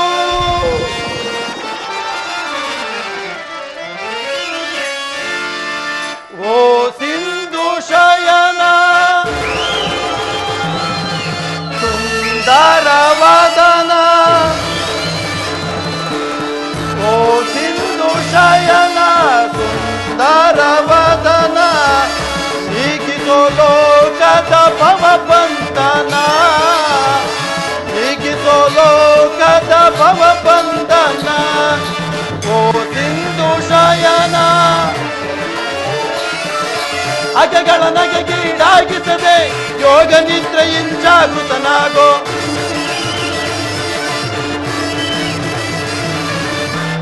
ಓ ಸಿಂಧು ಶಯನ ಸುಂದರವದನ ನೀಗಿಸೋ ಲೋಕದ ಭವಬಂಧನ ನೀಗಿಸೋ ಲೋಕದ ಭವಬಂಧನ ಓ ಸಿಂಧು ಶಯನ ಅಗಗಳ ನಗೆಗೀಡಾಗಿಸದೆ ಯೋಗ ನಿದ್ರೆಯಿಂಜಾಗೃತನಾಗೋ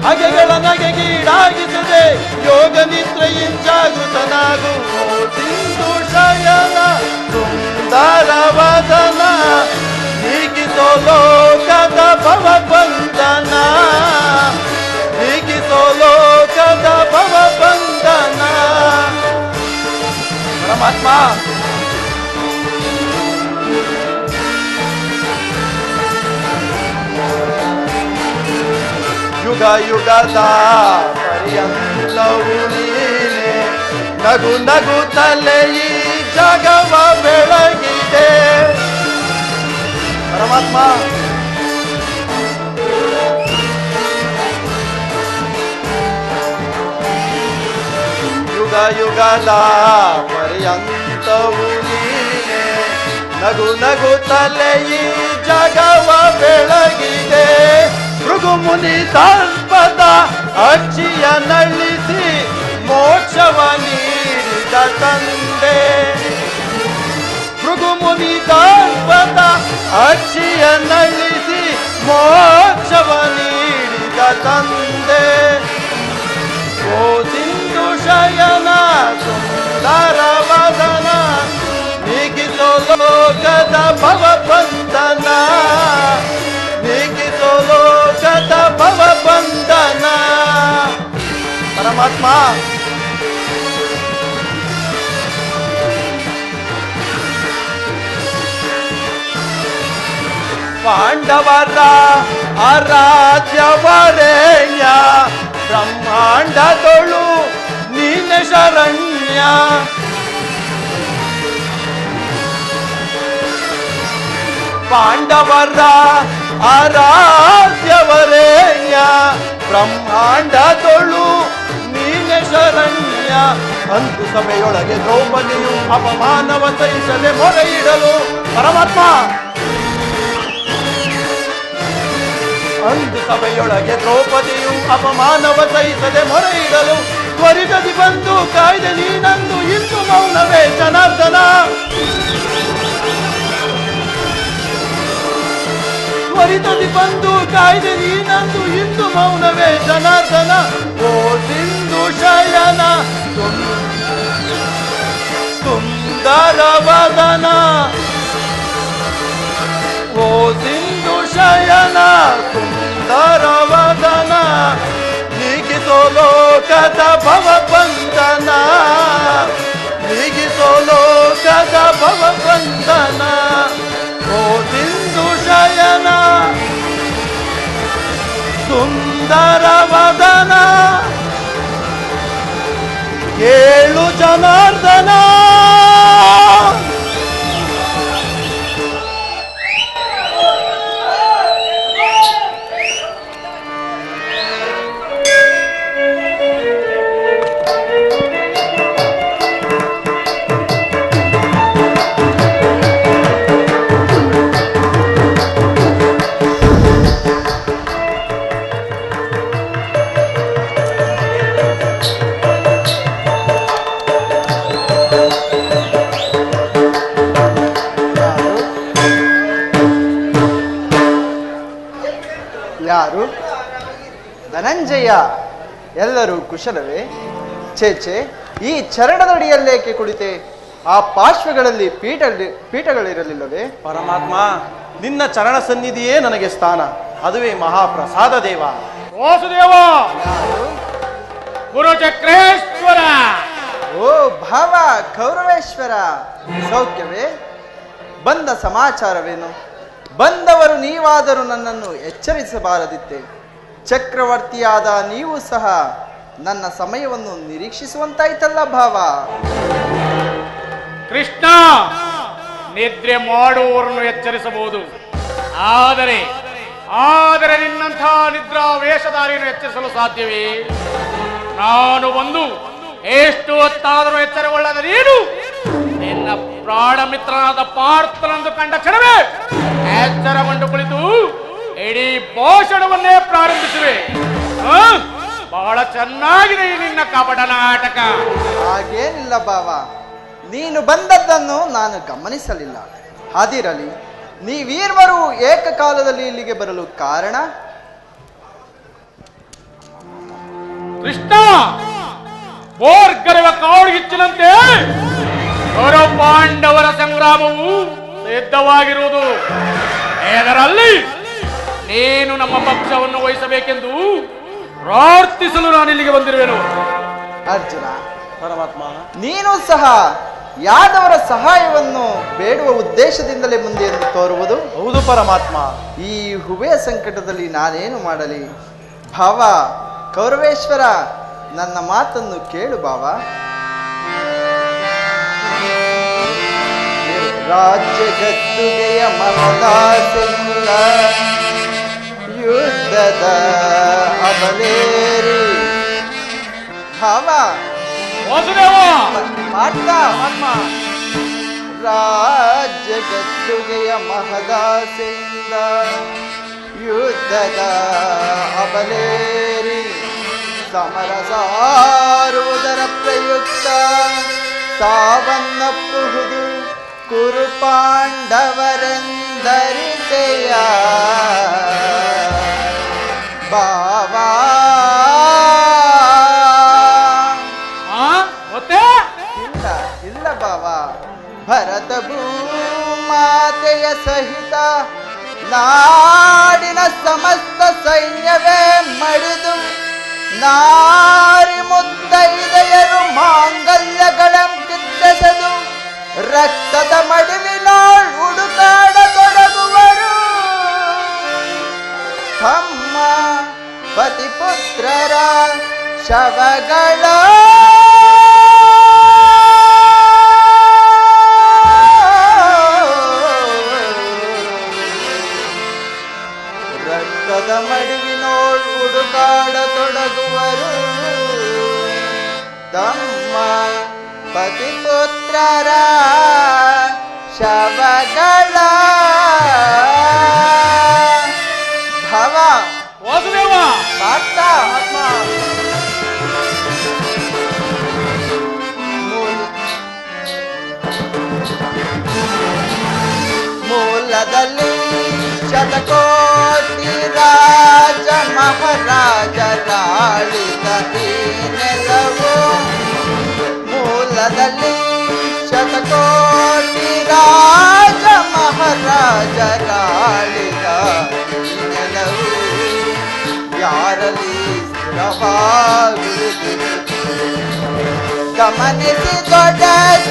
ಅಗೆಗಳ ನಗೆಗೀಡಾಗಿಸದೆ ಯೋಗ ನಿದ್ರೆಯಿಂಜಾಗೃತನಾಗು ಓ ಸಿಂಧು ಶಯನ ಸುಂದರವದನ ನೀಗಿಸೋ ಲೋಕದ ಭವಬಂಧನ ನೀಗಿಸೋ ಲೋಕದ ಭವಬಂಧನ ಪರಮಾತ್ಮ ಯುಗ ಯುಗದ ಪರ್ಯಂತವು ನೀನೆ ನಗು ನಗುತ್ತಲೇ ಈ ಜಗವ ಬೆಳಗಿದೆ ಪರಮಾತ್ಮ ಯುಗ ಯುಗದ ಪರ್ಯಂತವು ನೀನೆ ನಗು ನಗುತ್ತಲೇ ಈ ಜಗವ ಬೆಳಗಿದೆ ಭೃಗುಮುನಿ ಸರ್ಪದ ಅಚ್ಚಿಯ ನಳಿಸಿ ಮೋಕ್ಷವ ನೀಡಿದ ತಂದೆ ಭೃಗುಮುನಿ ಸರ್ಪದ ಅಚ್ಚಿಯ ನಳಿಸಿ ಮೋಕ್ಷವ ನೀಡಿದ ತಂದೆ ಓ ಸಿಂಧು ಶಯನ ಸುಂದರವದನ ನೀಗಿಸೋ ಲೋಕದ ಭವಬಂಧನ ನೀಗಿಸೋ ಲೋಕದ ಭವಬಂಧನ ಪರಮಾತ್ಮ ಪಾಂಡವರ ಆರಾಧ್ಯವರೇಣ್ಯ ಬ್ರಹ್ಮಾಂಡದೊಳು ನೀನೆ ಶರಣ್ಯ ಪಾಂಡವರ ಆರಾಧ್ಯವರೇಣ್ಯ ಬ್ರಹ್ಮಾಂಡದೊಳು ನೀನೆ ಶರಣ್ಯ ಅಂದು ಸಭೆಯೊಳಗೆ ದ್ರೌಪದಿಯು ಅಪಮಾನವ ಸಹಿಸದೆ ಮೊರೆ ಇಡಲು ಪರಮಾತ್ಮ ಅಂದು ಸಭೆಯೊಳಗೆ ದ್ರೌಪದಿಯು ಅಪಮಾನವ ಸಹಿಸದೆ ಮೊರೆ ಇಡಲು ತ್ವರಿತದಿ ಬಂದು ಕಾಯ್ದೆ ನೀನಂದು ಇಂದು ಮೌನವೇ ಜನಾರ್ದನ ತ್ವರಿತದಿ ಬಂದು ಕಾಯ್ದೆ ನೀನಂದು ಇಂದು ಮೌನವೇ ಜನಾರ್ದನ ಓ ಸಿಂಧು ಶಯನ ಸುಂದರವದನ ಓ ಸಿಂಧು ಶಯನ ಸುಂದರವದನ ನೀಗಿಸೋ ಲೋಕದ ಭವಬಂಧನ ನೀಗಿಸೋ ಲೋಕದ ಭವಬಂಧನ ಓ ಸಿಂಧು ಶಯನ ಸುಂದರವದನ ಏಳು ಜನಾರ್ದನ ಯಾರು? ಧನಂಜಯ. ಎಲ್ಲರೂ ಕುಶಲವೇ? ಚೇಚೆ, ಈ ಚರಣದಡಿಯಲ್ಲೇಕೆ ಕುಳಿತೆ? ಆ ಪಾರ್ಶ್ವಗಳಲ್ಲಿ ಪೀಠಗಳಿರಲಿಲ್ಲವೇ? ಪರಮಾತ್ಮ, ನಿನ್ನ ಚರಣ ಸನ್ನಿಧಿಯೇ ನನಗೆ ಸ್ಥಾನ, ಅದುವೇ ಮಹಾಪ್ರಸಾದ ದೇವ. ವಾಸುದೇವ, ಗುರುಚಕ್ರೇಶ್ವರ. ಓ ಭಾವ ಕೌರವೇಶ್ವರ, ಸೌಖ್ಯವೇ? ಬಂದ ಸಮಾಚಾರವೇನು? ಬಂದವರು ನೀವಾದರೂ ನನ್ನನ್ನು ಎಚ್ಚರಿಸಬಾರದಿತ್ತೆ. ಚಕ್ರವರ್ತಿಯಾದ ನೀವು ಸಹ ನನ್ನ ಸಮಯವನ್ನು ನಿರೀಕ್ಷಿಸುವಂತಾಯ್ತಲ್ಲ ಭಾವ. ಕೃಷ್ಣ, ನಿದ್ರೆ ಮಾಡುವವರನ್ನು ಎಚ್ಚರಿಸಬಹುದು, ಆದರೆ ನಿನ್ನಂಥ ನಿದ್ರಾ ವೇಷಧಾರಿಯನ್ನು ಎಚ್ಚರಿಸಲು ಸಾಧ್ಯವೇ? ನಾನು ಬಂದು ಎಷ್ಟು ಹೊತ್ತಾದರೂ ಎಚ್ಚರಗೊಳ್ಳದ ನೀನು ನಿನ್ನ ಪ್ರಾಣ ಮಿತ್ರನಾದ ಪಾರ್ಥನಂದು ಕಂಡ ಕ್ಷಣವೇ ಎಚ್ಚರಗೊಂಡು ಕುಳಿತು ಇಡೀ ಭಾಷಣವನ್ನೇ ಪ್ರಾರಂಭಿಸುವೆ. ಬಹಳ ಚೆನ್ನಾಗಿದೆ ಈ ನಿನ್ನ ಕಪಟ ನಾಟಕ. ಹಾಗೇನಿಲ್ಲ ಬಾವ, ನೀನು ಬಂದದ್ದನ್ನು ನಾನು ಗಮನಿಸಲಿಲ್ಲ. ಅದಿರಲಿ, ನೀವೀರ್ವರು ಏಕಕಾಲದಲ್ಲಿ ಇಲ್ಲಿಗೆ ಬರಲು ಕಾರಣ? ಕೃಷ್ಣ, ಬೋರ್ಗರೆವ ಕಾಡುಗಿಚ್ಚಿನಂತೆ ಕೌರವ ಪಾಂಡವರ ಸಂಗ್ರಾಮವು ಸಿದ್ಧವಾಗಿರುವುದು. ಇದರಲ್ಲಿ ನೀನು ನಮ್ಮ ಪಕ್ಷವನ್ನು ವಹಿಸಬೇಕೆಂದು ಪ್ರಾರ್ಥಿಸಲು ನಾನು ಇಲ್ಲಿಗೆ ಬಂದಿರುವೆನು. ಅರ್ಜುನ, ಪರಮಾತ್ಮ, ನೀನು ಸಹ ಯಾದವರ ಸಹಾಯವನ್ನು ಬೇಡುವ ಉದ್ದೇಶದಿಂದಲೇ ಮುಂದೆ ಎಂದು ತೋರುವುದು? ಹೌದು ಪರಮಾತ್ಮ. ಈ ಹುಬೆಯ ಸಂಕಟದಲ್ಲಿ ನಾನೇನು ಮಾಡಲಿ? ಭಾವ ಕೌರವೇಶ್ವರ, ನನ್ನ ಮಾತನ್ನು ಕೇಳು ಭಾವ. ರಾಜ್ಯ ಗದ್ದುಗೆಯ ಮಹದಾಸೆಯಿಂದ ಯುದ್ಧದ ಅಬಲೇರಿ ಭಾವ ಮಾಡ್ತಾ ರಾಜ್ಯ ಗದ್ದುಗೆಯ ಮಹದಾಸೆಯಿಂದ ಯುದ್ಧದ ಅಬಲೇರಿ ಸಮರ ಸಾರುವುದರ ಪ್ರಯುಕ್ತ ಸಾವನ್ನಪ್ಪುವುದು ಕುರು ಪಾಂಡವರೆಂದರಿತೆಯ ಬಾವಾ. ಇಲ್ಲ ಇಲ್ಲ ಬಾವ, ಭರತ ಭೂಮಾತೆಯ ಸಹಿತ ನಾಡಿನ ಸಮಸ್ತ ಸೈನ್ಯವೇ ಮಡಿದು ನಾರಿ ಮುತ್ತೈದೆಯರು ಮಾಂಗಲ್ಯಗಳ ಕಿತ್ತೆಸೆದು ರಕ್ತದ ಮಡುವಿನೋಳ್ ಹುಡುಕಾಡತೊಡಗುವರು. ತಮ್ಮ ಪತಿಪುತ್ರರ ಶವಗಳ ರಕ್ತದ ಮಡುವಿನೋಳ್ ಹುಡುಕಾಡತೊಡಗುವರು. ತಮ್ಮ ಪತಿಪುತ್ರರ ಶವಗಳ ಭವ ವಾಸುದೇವ ಮಾಡ್ತಾ ಮೂಲದಲ್ಲಿ ಶತಕೋಟಿ ರಾಜ ಮಹಾರಾಜರಾಳಿದ ಈ ನೆಲವು. ಮೂಲದಲ್ಲಿ ಶತಕೋಟಿ ರಾಜ ಮಹಾರಾಜರಾಳಿದ ಈ ನೆಲವು ಯಾರಲ್ಲಿ ಸ್ಥಿರವಾಗುವುದು ಗಮನಿಸಿ ದೊಡ್ಡ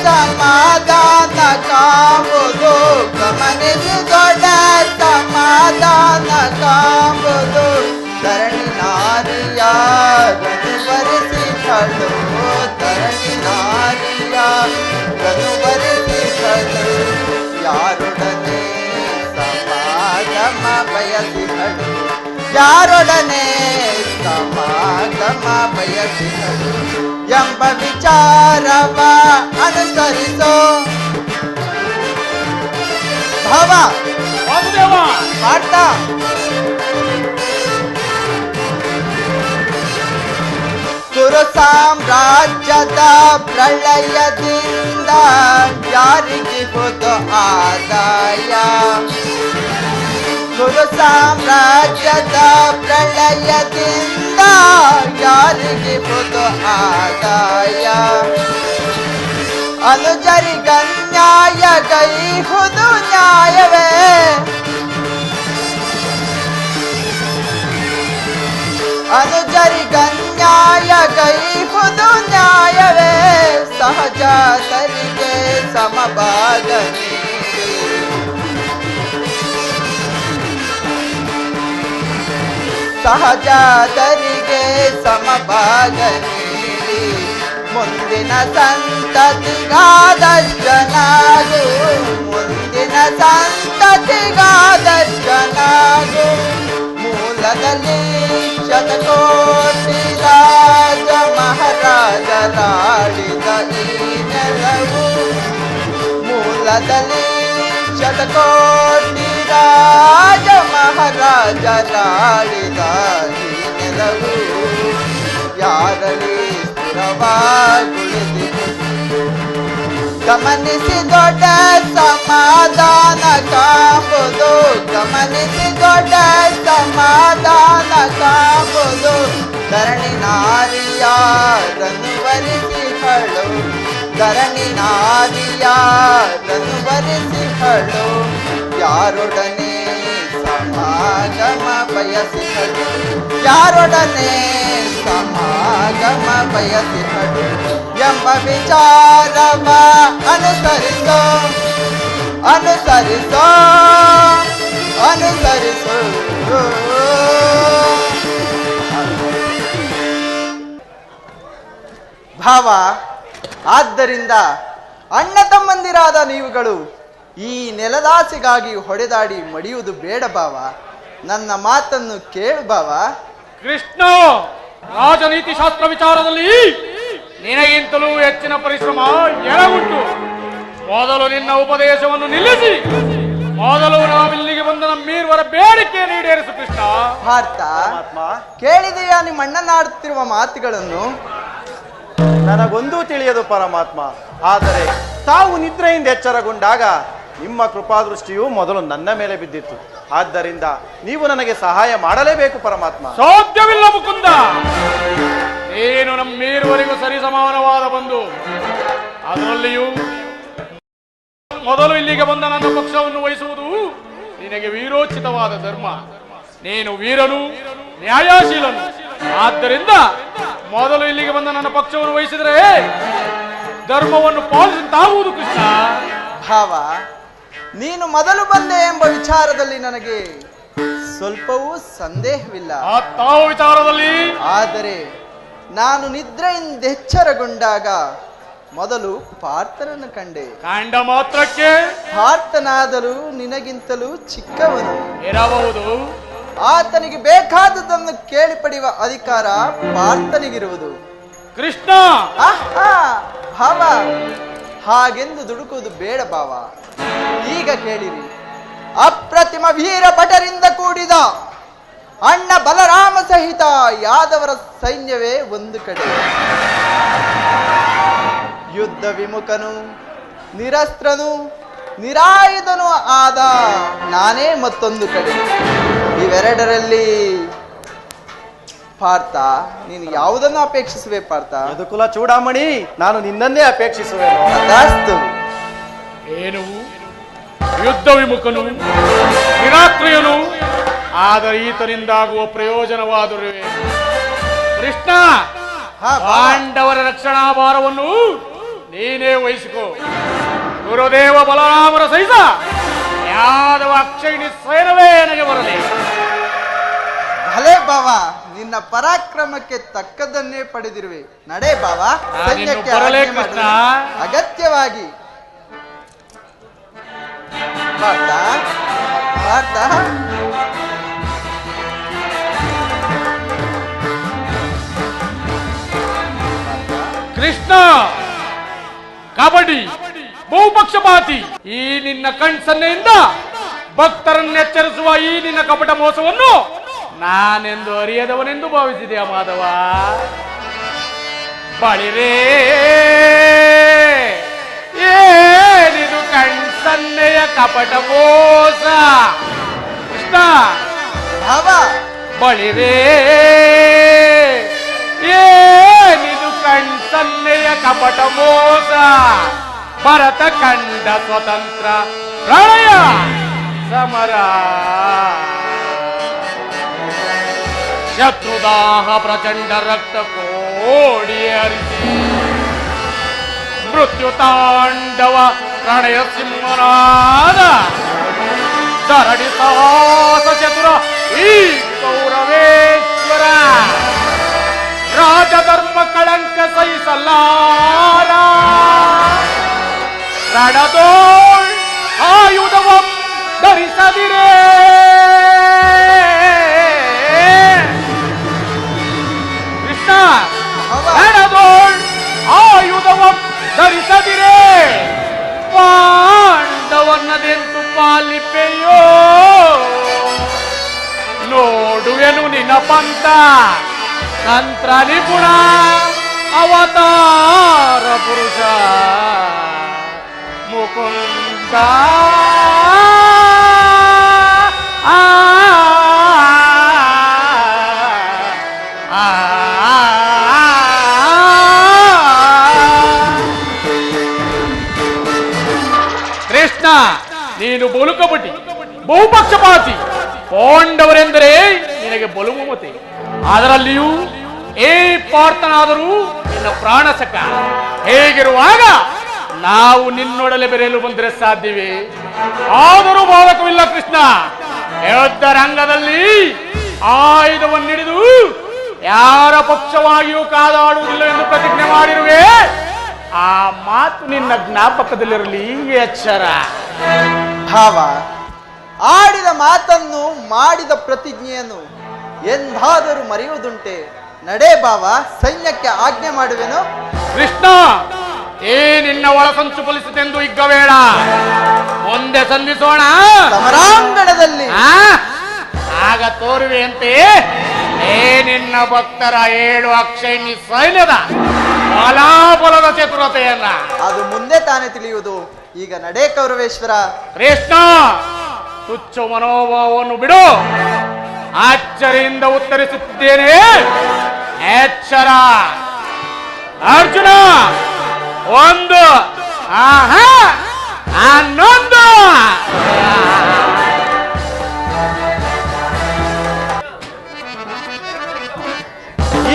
ಸಮಾಧಾನ ಕಾಂಬುದು. ಗಮನಿಸಿ ದೊಡ್ಡ ಸಮಾಧಾನ ಕಾಂಬುದು. ಧರಣಿ ನಾರಿಯ ಗನುವರಿಸಿಗಳು, ಧರಣಿ ನಾರಿಯ ಗನುವರಿಸಿಗಳು. ಯಾರೊಡನೆ ಸಮಾಗಮ ಬಯಸಿಗಳು, ಯಾರೊಡನೆ ಸಮಾಗಮ ಬಯಸಿಗಳು ಎಂಬ ವಿಚಾರವ ಅನುಸರಿಸೋ ಭಾವ ಮಾಡ್ತಾ ಕುರು ಸಾಮ್ರಾಜ್ಯದ ಪ್ರಳಯದಿಂದ ಯಾರಿಗೆ ಹೋದ ಆದಾಯ. ಕುರು ಸಾಮ್ರಾಜ್ಯದ ಪ್ರಳಯದಿಂದ ಯಾರಿಗೆ ಹೋದ ಆದಾಯ. ಅನುಜರಿಗನ್ಯಾಯ ಗೈಹುದು ನ್ಯಾಯವೇ. ಅನುಜರಿಗನ್ಯಾಯ ಗೈಹುದು ನ್ಯಾಯವೇ. ಸಹಜಾತರಿಗೆ ಸಮಭಾಗ ನೀಡಿ, ಸಹಜಾತರಿಗೆ ಸಮಭಾಗ ನೀಡಿ ಮುಂದಿನ ಸಂತತಿಗಾದಷ್ಟನಾಗು. ಮುಂದಿನ ಸಂತತಿಗಾದಷ್ಟನಾಗು. ಮೂಲದಲ್ಲಿ ಶತಕೋಟಿ ರಾಜ ಮಹಾರಾಜರ ನೆಲದಲ್ಲಿ ಶತಕೋಟಿ ರಾಜ ಮಹಾರಾಜರಾಡಿದ ಈ ನೆಲವು ಯಾರಲ್ಲಿ ಸ್ಥಿರವಾಗುಳಿದಿದೆ. ಗಮನಿಸಿ ದೊಡ್ಡ ಸಮಾಧಾನ ಕಾಂಬುದು, ಗಮನಿಸಿ ದೊಡ್ಡ ಸಮಾಧಾನ ಕಾಂಬುದು ಧರಣಿ ನಾರಿಯಾರನ್ನು ವರಿಸಿಹಳು, ಧರಣಿ ನಾರಿಯಾರನ್ನು ವರಿಸಿಹಳು. ಯಾರೊಡನೆ ಸಮಾಗಮ ಬಯಸಿಹಳು, ಯಾರೊಡನೆ ಸಮಾಗಮ ಬಯಸಿಹಳು ಎಂಬ ವಿಚಾರವ ಅನುಸರಿಸೋ, ಅನುಸರಿಸೋ, ಅನುಸರಿಸೋ. ಭಾವ, ಆದ್ದರಿಂದ ಅಣ್ಣ ತಮ್ಮಂದಿರಾದ ನೀವುಗಳು ಈ ನೆಲದಾಸೆಗಾಗಿ ಹೊಡೆದಾಡಿ ಮಡಿಯುವುದು ಬೇಡ ಭಾವ. ನನ್ನ ಮಾತನ್ನು ಕೇಳು ಭಾವ. ಕೃಷ್ಣ, ರಾಜನೀತಿ ಶಾಸ್ತ್ರ ವಿಚಾರದಲ್ಲಿ ನಿನಗಿಂತಲೂ ಹೆಚ್ಚಿನ ಪರಿಶ್ರಮ ಎಳಗುಂಟು. ಮೊದಲು ನಿನ್ನ ಉಪದೇಶವನ್ನು ನಿಲ್ಲಿಸಿ ಮೊದಲು ನಾವಿಲ್ಲಿಗೆ ಬಂದ ನಮ್ಮೀರ್ವರ ಬೇಡಿಕೆಯನ್ನು ಈಡೇರಿಸು ಕೃಷ್ಣ. ಭಾರತ, ಕೇಳಿದೆಯಾ ನಿಮ್ಮ ಅಣ್ಣನಾಡುತ್ತಿರುವ ಮಾತುಗಳನ್ನು? ನನಗೊಂದೂ ತಿಳಿಯದು ಪರಮಾತ್ಮ. ಆದರೆ ತಾವು ನಿದ್ರೆಯಿಂದ ಎಚ್ಚರಗೊಂಡಾಗ ನಿಮ್ಮ ಕೃಪಾದೃಷ್ಟಿಯು ಮೊದಲು ನನ್ನ ಮೇಲೆ ಬಿದ್ದಿತ್ತು. ಆದ್ದರಿಂದ ನೀವು ನನಗೆ ಸಹಾಯ ಮಾಡಲೇಬೇಕು ಪರಮಾತ್ಮ. ಸಾಧ್ಯವಿಲ್ಲ ಮುಕುಂದ, ನೀನು ನಮ್ಮೀರುವರೆಗೂ ಸರಿ ಸಮಾನವಾದ ಬಂದು, ಅದರಲ್ಲಿಯೂ ಮೊದಲು ಇಲ್ಲಿಗೆ ಬಂದ ನನ್ನ ಪಕ್ಷವನ್ನು ವಹಿಸುವುದು ನಿನಗೆ ವೀರೋಚಿತವಾದ ಧರ್ಮ. ನೀನು ವೀರನು, ನ್ಯಾಯಶೀಲನು. ಆದ್ದರಿಂದ ಮೊದಲು ಇಲ್ಲಿಗೆ ಬಂದ ನನ್ನ ಪಕ್ಷವನ್ನು ವಹಿಸಿದರೆ ಧರ್ಮವನ್ನು ಪಾಲಿಸುತ್ತಾಗುವುದು ಕೃಷ್ಣ. ಭಾವ, ನೀನು ಮೊದಲು ಬಂದೆ ಎಂಬ ವಿಚಾರದಲ್ಲಿ ನನಗೆ ಸ್ವಲ್ಪವೂ ಸಂದೇಹವಿಲ್ಲ. ಆ ತಾವು ವಿಚಾರದಲ್ಲಿ ಆದರೆ ನಾನು ನಿದ್ರೆಯಿಂದ ಎಚ್ಚರಗೊಂಡಾಗ ಮೊದಲು ಪಾರ್ಥನನ್ನು ಕಂಡೆ. ಕಾಂಡ ಮಾತ್ರಕ್ಕೆ ಪಾರ್ಥನಾದರೂ ನಿನಗಿಂತಲೂ ಚಿಕ್ಕವನು ಇರಬಹುದು. ಆತನಿಗೆ ಬೇಕಾದದನ್ನು ಕೇಳಿ ಪಡೆಯುವ ಅಧಿಕಾರ ಪಾರ್ಥನಿಗಿರುವುದು. ಕೃಷ್ಣ, ಆಹಾ ಭಾವ, ಹಾಗೆಂದು ದುಡುಕುವುದು ಬೇಡ ಭಾವ. ಈಗ ಕೇಳಿರಿ. ಅಪ್ರತಿಮ ವೀರ ಭಟರಿಂದ ಕೂಡಿದ ಅಣ್ಣ ಬಲರಾಮ ಸಹಿತ ಯಾದವರ ಸೈನ್ಯವೇ ಒಂದು ಕಡೆ, ಯುದ್ಧ ವಿಮುಖನು, ನಿರಸ್ತ್ರನು, ನಿರಾಯುಧನು ಆದ ನಾನೇ ಮತ್ತೊಂದು ಕಡೆ. ಇವೆರಡರಲ್ಲಿ ಪಾರ್ಥ, ನೀನು ಯಾವುದನ್ನು ಅಪೇಕ್ಷಿಸುವೆ ಪಾರ್ಥ? ಯದುಕುಲ ಚೂಡಾಮಣಿ, ನಾನು ನಿನ್ನನ್ನೇ ಅಪೇಕ್ಷಿಸುವೆನು. ತಥಾಸ್ತು. ಏನು ಯುದ್ಧ ವಿಮುಖನು, ನಿರಾಕ್ರಿಯನು, ಆದರೆ ಈತನಿಂದಾಗುವ ಪ್ರಯೋಜನವಾದರೂ ಕೃಷ್ಣ, ಹಾ, ಪಾಂಡವರ ರಕ್ಷಣಾ ಭಾರವನ್ನು ನೀನೇ ವಹಿಸಿಕೋ. ಗುರುದೇವ ಬಲರಾಮರ ಸಹಿತ ಯಾದವ ಅಕ್ಷಯಿಣಿ ಸೈನ್ಯವೇ ನನಗೆ ಬರಲಿ. ಭಲೆ ಬಾವ, ನಿನ್ನ ಪರಾಕ್ರಮಕ್ಕೆ ತಕ್ಕದನ್ನೇ ಪಡೆದಿರುವೆ. ನಡೆ ಬಾವ, ಸೈನ್ಯಕ್ಕೆ ಬರಲೇ ಆಜ್ಞೆ ಕೃಷ್ಣ. ಮಾಡು. ಅಗತ್ಯವಾಗಿ ಪಾರ್ಥ, ಪಾರ್ಥ. ಕೃಷ್ಣ, ಕಬಡ್ಡಿ ಬಹುಪಕ್ಷಪಾತಿ ಈ ನಿನ್ನ ಕಣ್ಸನ್ನೆಯಿಂದ ಭಕ್ತರನ್ನೆಚ್ಚರಿಸುವ ಈ ನಿನ್ನ ಕಪಟ ಮೋಸವನ್ನು ನಾನೆಂದು ಅರಿಯದವನೆಂದು ಭಾವಿಸಿದೆಯಾ ಮಾಧವ? ಬಳಿರೇ ಏನಿದು ಕಣ್ಸನ್ನೆಯ ಕಪಟ ಮೋಸ? ಕೃಷ್ಣ, ಭಾವ, ಬಳಿರೇ ಏನಿದು ಕಣ್ಸನ್ನೆಯ ಕಪಟ ಮೋಸ? ಭರತ ಕಂಡ ಸ್ವತಂತ್ರ ಪ್ರಳಯ ಸಮರ, ಶತ್ರುದಾಹ ಪ್ರಚಂಡ ರಕ್ತ ಕೋಡಿ ಹರಿಸಿ, ಮೃತ್ಯು ತಾಂಡವ ಪ್ರಣಯ ಸಿಂಹನಾದ, ಧರಣಿ ಸಾಹಸ ಚತುರ ಈ ಕೌರವೇಶ್ವರ, ರಾಜಧರ್ಮ ಕಳಂಕ ಸಹಿಸಲಾರ, ರಣದೋಳ್ ಆಯುಧವಂ ಧರಿಸದಿರೇ. ಕೃಷ್ಣ, ರಣದೋಳ್ ಆಯುಧವಂ ಧರಿಸದಿರೇ. ಪಾಂಡ ಪಂಥ ತಂತ್ರ ನಿಪುಣ ಅವತಾರ ಪುರುಷ ಮುಕುಂದ ಆ ಕೃಷ್ಣ, ನೀನು ಬಹುಲುಕಪಟಿ, ಬಹುಪಕ್ಷಪಾತಿ. ಪಾಂಡವರೆಂದರೆ ನಿನಗೆ ಬಲು ಮಮತೆ. ಅದರಲ್ಲಿಯೂ ಏ ಪಾರ್ಥನಾದರೂ ನಿನ್ನ ಪ್ರಾಣಸಕ. ಹೇಗಿರುವಾಗ ನಾವು ನಿನ್ನೊಡಲೆ ಬೆರೆಯಲು ಬಂದರೆ ಸಾಧ್ಯವೇ? ಆದರೂ ಬಾಧಕವಿಲ್ಲ ಕೃಷ್ಣ. ಯುದ್ಧ ರಂಗದಲ್ಲಿ ಆಯುಧವನ್ನಿಡಿದು ಯಾರ ಪಕ್ಷವಾಗಿಯೂ ಕಾದಾಡುವುದಿಲ್ಲ ಎಂದು ಪ್ರತಿಜ್ಞೆ ಮಾಡಿರುವೆ. ಆ ಮಾತು ನಿನ್ನ ಜ್ಞಾಪಕದಲ್ಲಿರಲಿ ಎಚ್ಚರ. ಭಾವ, ಆಡಿದ ಮಾತನ್ನು ಮಾಡಿದ ಪ್ರತಿಜ್ಞೆಯನ್ನು ಎಂದಾದರೂ ಮರೆಯುವುದುಂಟೆ? ನಡೆ ಭಾವ, ಸೈನ್ಯಕ್ಕೆ ಆಜ್ಞೆ ಮಾಡುವೆನು. ಕೃಷ್ಣ, ಏ ನಿನ್ನ ಒಳಸಂಚು ಫಲಿಸಿತೆಂದು ಇಗ್ಗಬೇಡ. ಮುಂದೆ ಸಂಧಿಸೋಣ ಸಮರಾಂಗಣದಲ್ಲಿ. ಆಗ ತೋರುವೆಯಂತೆ ಏ ನಿನ್ನ ಭಕ್ತರ 7 ಅಕ್ಷೈಣಿ ಸೈನ್ಯದ ಬಲಾಬಲದ ಚತುರತೆಯನ್ನ. ಅದು ಮುಂದೆ ತಾನೇ ತಿಳಿಯುವುದು. ಈಗ ನಡೆ ಕೌರವೇಶ್ವರ. ಕೃಷ್ಣ, ತುಚ್ಚ ಮನೋಭಾವವನ್ನು ಬಿಡು. ಅಚ್ಚರಿಯಿಂದ ಉತ್ತರಿಸುತ್ತಿದ್ದೇನೆ, ಎಚ್ಚರ. ಅರ್ಜುನ, 1, ಆಹಾ, 11.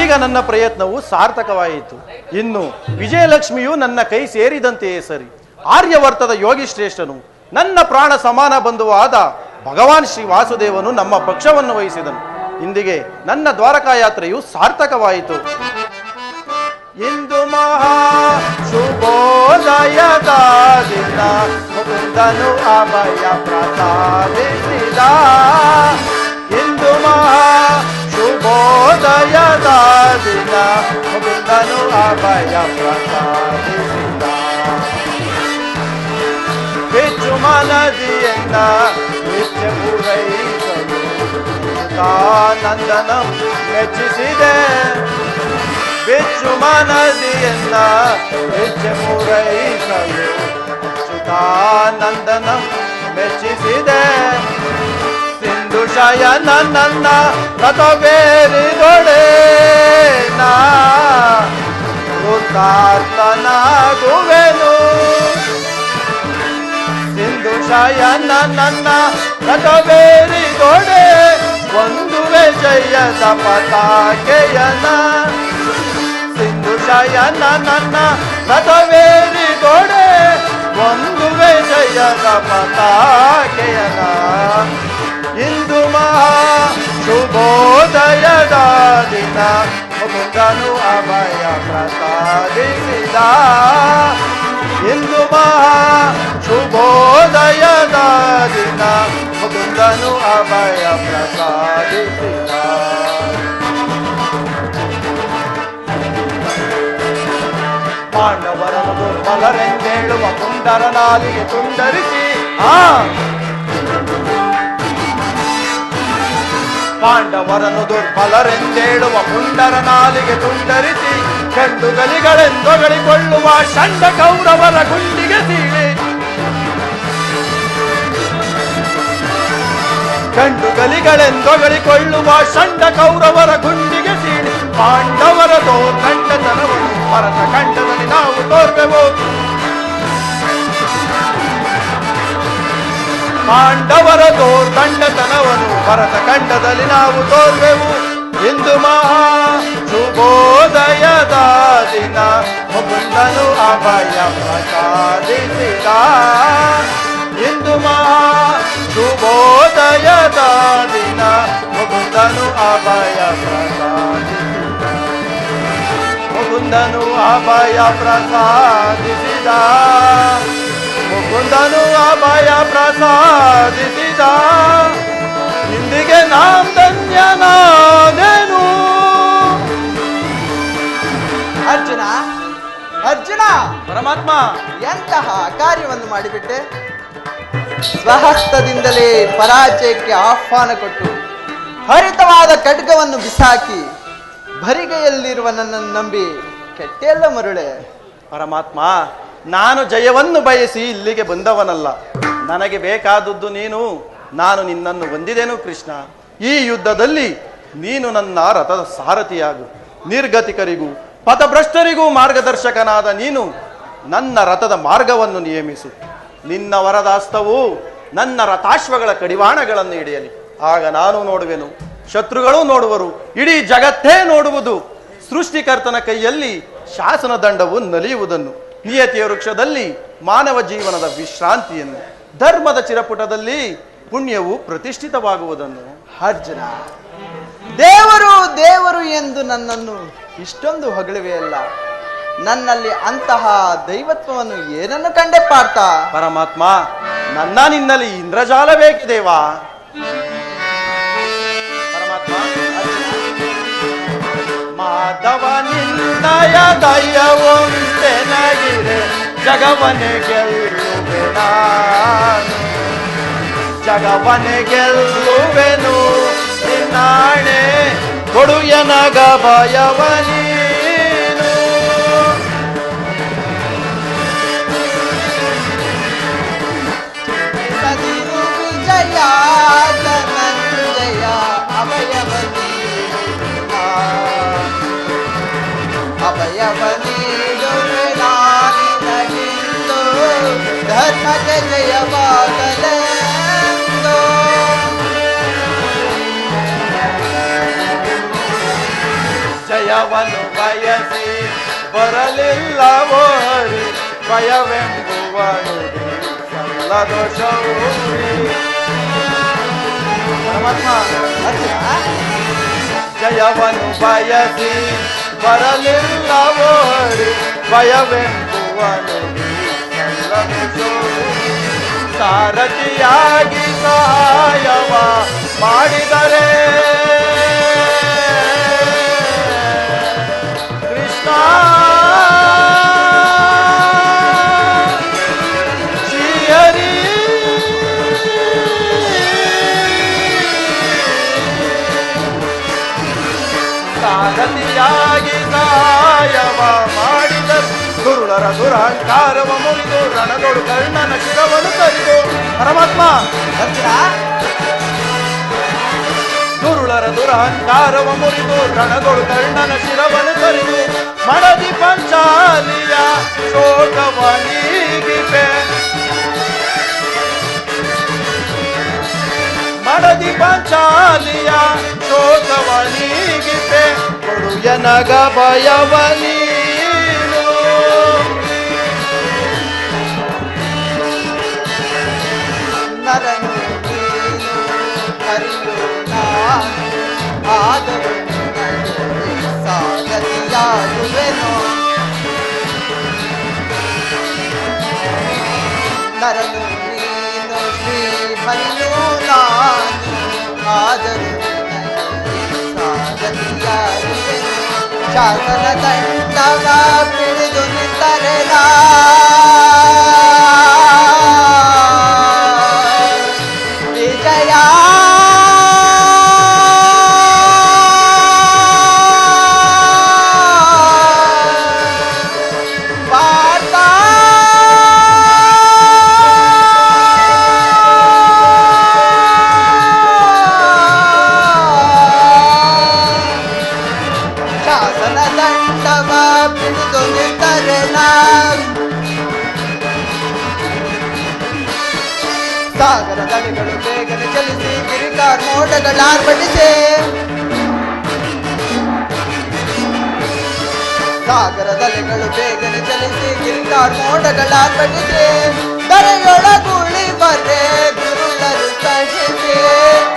ಈಗ ನನ್ನ ಪ್ರಯತ್ನವು ಸಾರ್ಥಕವಾಯಿತು. ಇನ್ನು ವಿಜಯಲಕ್ಷ್ಮಿಯು ನನ್ನ ಕೈ ಸೇರಿದಂತೆಯೇ ಸರಿ. ಆರ್ಯವರ್ತದ ಯೋಗಿ ಶ್ರೇಷ್ಠನು, ನನ್ನ ಪ್ರಾಣ ಸಮಾನ ಬಂಧುವಾದ ಭಗವಾನ್ ಶ್ರೀ ವಾಸುದೇವನು ನಮ್ಮ ಪಕ್ಷವನ್ನು ವಹಿಸಿದನು. ಇಂದಿಗೆ ನನ್ನ ದ್ವಾರಕಾ ಯಾತ್ರೆಯು ಸಾರ್ಥಕವಾಯಿತು. ಇಂದು ಮಹಾ ಶುಭೋದಯದ ದಿನ, ಮುಕುಂದನು ಅಭಯ ಪ್ರಸಾದಿಸಿದ. ಇಂದು ಮಹಾ ಶುಭೋದಯದ ದಿನ, ಮುಕುಂದನು ಅಭಯ ಪ್ರಸಾದಿಸಿದ. ಹೆಚ್ಚು ಮನದಿಯನ್ನ ನಿತ್ಯ ಪೂರೈಸಲು ನಂದನ ಮೆಚ್ಚಿಸಿದೆ. ಹೆಚ್ಚು ಮನದಿಯನ್ನ ನಿತ್ಯ ಪೂರೈಸಲು ನಂದನ ಮೆಚ್ಚಿಸಿದೆ. ಸಿಂಧು ಶಯನ ನನ್ನ ರಥವೇರಿದೊಡೆ ನಾ ಕೃತಾರ್ಥನಾಗುವೆನು. ಸಿಂಧು ಶಯನ ನನ್ನ ರಥವೇರಿದೊಡೆ ಒಂದುವೆ ಜಯದ ಪತಾಕೆಯನ. ಸಿಂಧು ಶಯನ ನನ್ನ ರಥವೇರಿದೊಡೆ ಒಂದುವೆ ಜಯದ ಪತಾಕೆಯನ. ಇಂದು ಮಹಾ ಶುಭೋದಯದ ದಿನ, ಮುಕುಂದನು ಅಭಯ ಪ್ರಸಾದಿಸಿದ. ಇಂದು ಮಹಾ ಶುಭೋದಯದ ದಿನ, ಮುಕುಂದನು ಅಭಯ ಪ್ರಸಾದಿಸಿದ. ಪಾಂಡವರನ್ನು ದುರ್ಬಲರೆಂದೇಳುವ ಪುಂಡರ ನಾಲಿಗೆ ತುಂಡರಿಸಿ ಪಾಂಡವರನ್ನು ದುರ್ಬಲರೆಂದೇಳುವ ಪುಂಡರ ನಾಲಿಗೆ ತುಂಡರಿಸಿ, ಗಂಡುಗಲಿಗಳೆಂದೊಗಳಿಕೊಳ್ಳುವ ಷಂಡ ಕೌರವರ ಗುಂಡಿಗೆ ಸೀಳಿ. ಗಂಡುಗಲಿಗಳೆಂದೊಗಳಿಕೊಳ್ಳುವ ಷಂಡ ಕೌರವರ ಗುಂಡಿಗೆ ಸೀಳಿ. ಪಾಂಡವರ ದೋರ್ದಂಡತನವನ್ನು ಭರತ ಖಂಡದಲ್ಲಿ ನಾವು ತೋರ್ವೆವು. ಪಾಂಡವರ ದೋರ್ದಂಡತನವನ್ನು ಭರತ ಖಂಡದಲ್ಲಿ ನಾವು ತೋರ್ವೆವು. ಇಂದು ಮಹಾ ಶುಭೋದಯದ ದಿನ, ಮುಕುಂದನು ಅಭಯ ಪ್ರಸಾದಿಸಿದ. ಇಂದು ಮಹಾ ಶುಭೋದಯದ ದಿನ, ಮುಕುಂದನು ಅಭಯ ಪ್ರಸಾದಿಸಿದ. ಮುಕುಂದನು ಅಭಯ ಪ್ರಸಾದಿಸಿದ. ಮುಕುಂದನು ಅಭಯ ಪ್ರಸಾದಿಸಿದ. ಇಂದಿಗೆ ನಾಂ ಧನ್ಯನಾದೆನು. ಅರ್ಜುನ, ಅರ್ಜುನ, ಪರಮಾತ್ಮ, ಎಂತಹ ಕಾರ್ಯವನ್ನು ಮಾಡಿಬಿಟ್ಟೆ. ಸ್ವಹಸ್ತದಿಂದಲೇ ಪರಾಜಯಕ್ಕೆ ಆಹ್ವಾನ ಕೊಟ್ಟು ಹರಿತವಾದ ಖಡ್ಗವನ್ನು ಬಿಸಾಕಿ ಭರಿಗೆಯಲ್ಲಿರುವ ನನ್ನನ್ನು ನಂಬಿ ಕೆಟ್ಟೆಲ್ಲ ಮರುಳೆ. ಪರಮಾತ್ಮ, ನಾನು ಜಯವನ್ನು ಬಯಸಿ ಇಲ್ಲಿಗೆ ಬಂದವನಲ್ಲ. ನನಗೆ ಬೇಕಾದದ್ದು ನೀನು, ನಾನು ನಿನ್ನನ್ನು ಹೊಂದಿದೆನು ಕೃಷ್ಣ. ಈ ಯುದ್ಧದಲ್ಲಿ ನೀನು ನನ್ನ ರಥದ ಸಾರಥಿಯಾಗು. ನಿರ್ಗತಿಕರಿಗೂ ಪಥಭ್ರಷ್ಟರಿಗೂ ಮಾರ್ಗದರ್ಶಕನಾದ ನೀನು ನನ್ನ ರಥದ ಮಾರ್ಗವನ್ನು ನಿಯಮಿಸು. ನಿನ್ನ ವರದಾಸ್ತವು ನನ್ನ ರಥಾಶ್ವಗಳ ಕಡಿವಾಣಗಳನ್ನು ಹಿಡಿಯಲಿ. ಆಗ ನಾನು ನೋಡುವೆನು, ಶತ್ರುಗಳು ನೋಡುವರು, ಇಡೀ ಜಗತ್ತೇ ನೋಡುವುದು ಸೃಷ್ಟಿಕರ್ತನ ಕೈಯಲ್ಲಿ ಶಾಸನ ದಂಡವು ನಲಿಯುವುದನ್ನು, ನಿಯತಿಯ ವೃಕ್ಷದಲ್ಲಿ ಮಾನವ ಜೀವನದ ವಿಶ್ರಾಂತಿಯನ್ನು, ಧರ್ಮದ ಚಿರಪುಟದಲ್ಲಿ ಪುಣ್ಯವು ಪ್ರತಿಷ್ಠಿತವಾಗುವುದನ್ನು. ಅರ್ಜುನ, ದೇವರು ದೇವರು ಎಂದು ನನ್ನನ್ನು ಇಷ್ಟೊಂದು ಹೊಗಳಿವೆಯಲ್ಲ, ನನ್ನಲ್ಲಿ ಅಂತಹ ದೈವತ್ವವನ್ನು ಏನನ್ನು ಕಂಡೆ ಪಾರ್ಥ? ಪರಮಾತ್ಮ, ನನ್ನ ನಿನ್ನಲ್ಲಿ ಇಂದ್ರಜಾಲ ಬೇಕಿದೇವಾ? ಪರಮಾತ್ಮ, ಮಾಧವ ನಿನ್ನಯ ದಯವೊಂದೆನಗಿರೆ ಜಗವನೆ ಗೆಲ್ಲುವೆ ನಾನು, ಜಗವನೆ ಗೆಲ್ಲುವೆನು ನಿನ್ನಾಣೆ ಕೊಡು ಎನಗ ಭಯವ ನೀನು. ಸದಿರು ವಿಜಯ ಧನಂಜಯ ಅಭಯವ ನೀಡುವೆ ನಾನಿನಗಿಂದು, ಧರ್ಮಕ್ಕೆ ಜಯವಾಗಲೆಂದು. ಜಯವನ್ನು ಬಯಸಿ ಬರಲಿಲ್ಲವೋರಿ ಭಯವೆಂಬುವನು ಸಲ್ಲದೋ ಶೌರಿ. ಪರಮಾತ್ಮ, ಜಯವನ್ನು ಬಯಸಿ ಬರಲಿಲ್ಲವೋರಿ ಭಯವೆಂಬುವನು ಸಲ್ಲದೋ ಶೌರಿ. ಸಾರಥಿಯಾಗಿ ಸಹಾಯವ ಮಾಡಿದರೆ ಶ್ರೀಹರಿ ಸಾರಥಿಯಾಗಿ ಸಹಾಯವ ಮಾಡಿದ ದುರುಳರ ದುರಹಂಕಾರವ ಮುರಿದು ರಣದೊಳು ಕರ್ಣನ ಶಿರವನ್ನು ತರಿದು. ಪರಮಾತ್ಮ, ದುರುಳರ ದುರಹಂಕಾರವ ಮುರಿದು ರಣದೊಳು ಕರ್ಣನ ಶಿರವನ್ನು ತರಿದು ಮಡದಿ ಪಂಚಾಲಿಯ ಶೋಕವನೀಗಿಪೆ. ಮಡದಿ ಪಂಚಾಲಿಯ ಶೋಕವನೀಗಿಪೆ ಕೊಡು ಎನಗ ಭಯವ ನೀನು. ನರನು ನೀನು ಹರಿಯು ನಾನು, ಆದರೂ ಸಾಗತಿಯಾಗುವೆನು. ನರನು ನೀನು ಶ್ರೀ ಹರಿಯು ನಾನು, ಆದರೂ ಸಾಗತಿಯಾಗುವೆನು. ಶಾಸನ ದಂಡವ ಪಿಡಿದು ನಿಂತರೆ ವಿಜಯ. ಶಾಸನ ದಂಡವ ಪಿಡಿದು ನಿಂತರೆ ಸಾಗರ ದಡಿಗಳು ಬೇಗನೆ ಚಲಿಸಿ ಗಿರಿಕಾರ್ ಮೋಡಗಳಾರ್ಭಟಿಸೆ. ಸಾಗರದಲೆಗಳು ಬೇಗನೆ ಚಲಿಸಿ ಗಿರಿಕಾರ್ ಮೋಡಗಳಾರ್ಭಟಿಸೆ. ದರೆಯೊಳಗುಳಿ ಬರೆ ಗುರುಳರು ಸಹಿಸಿ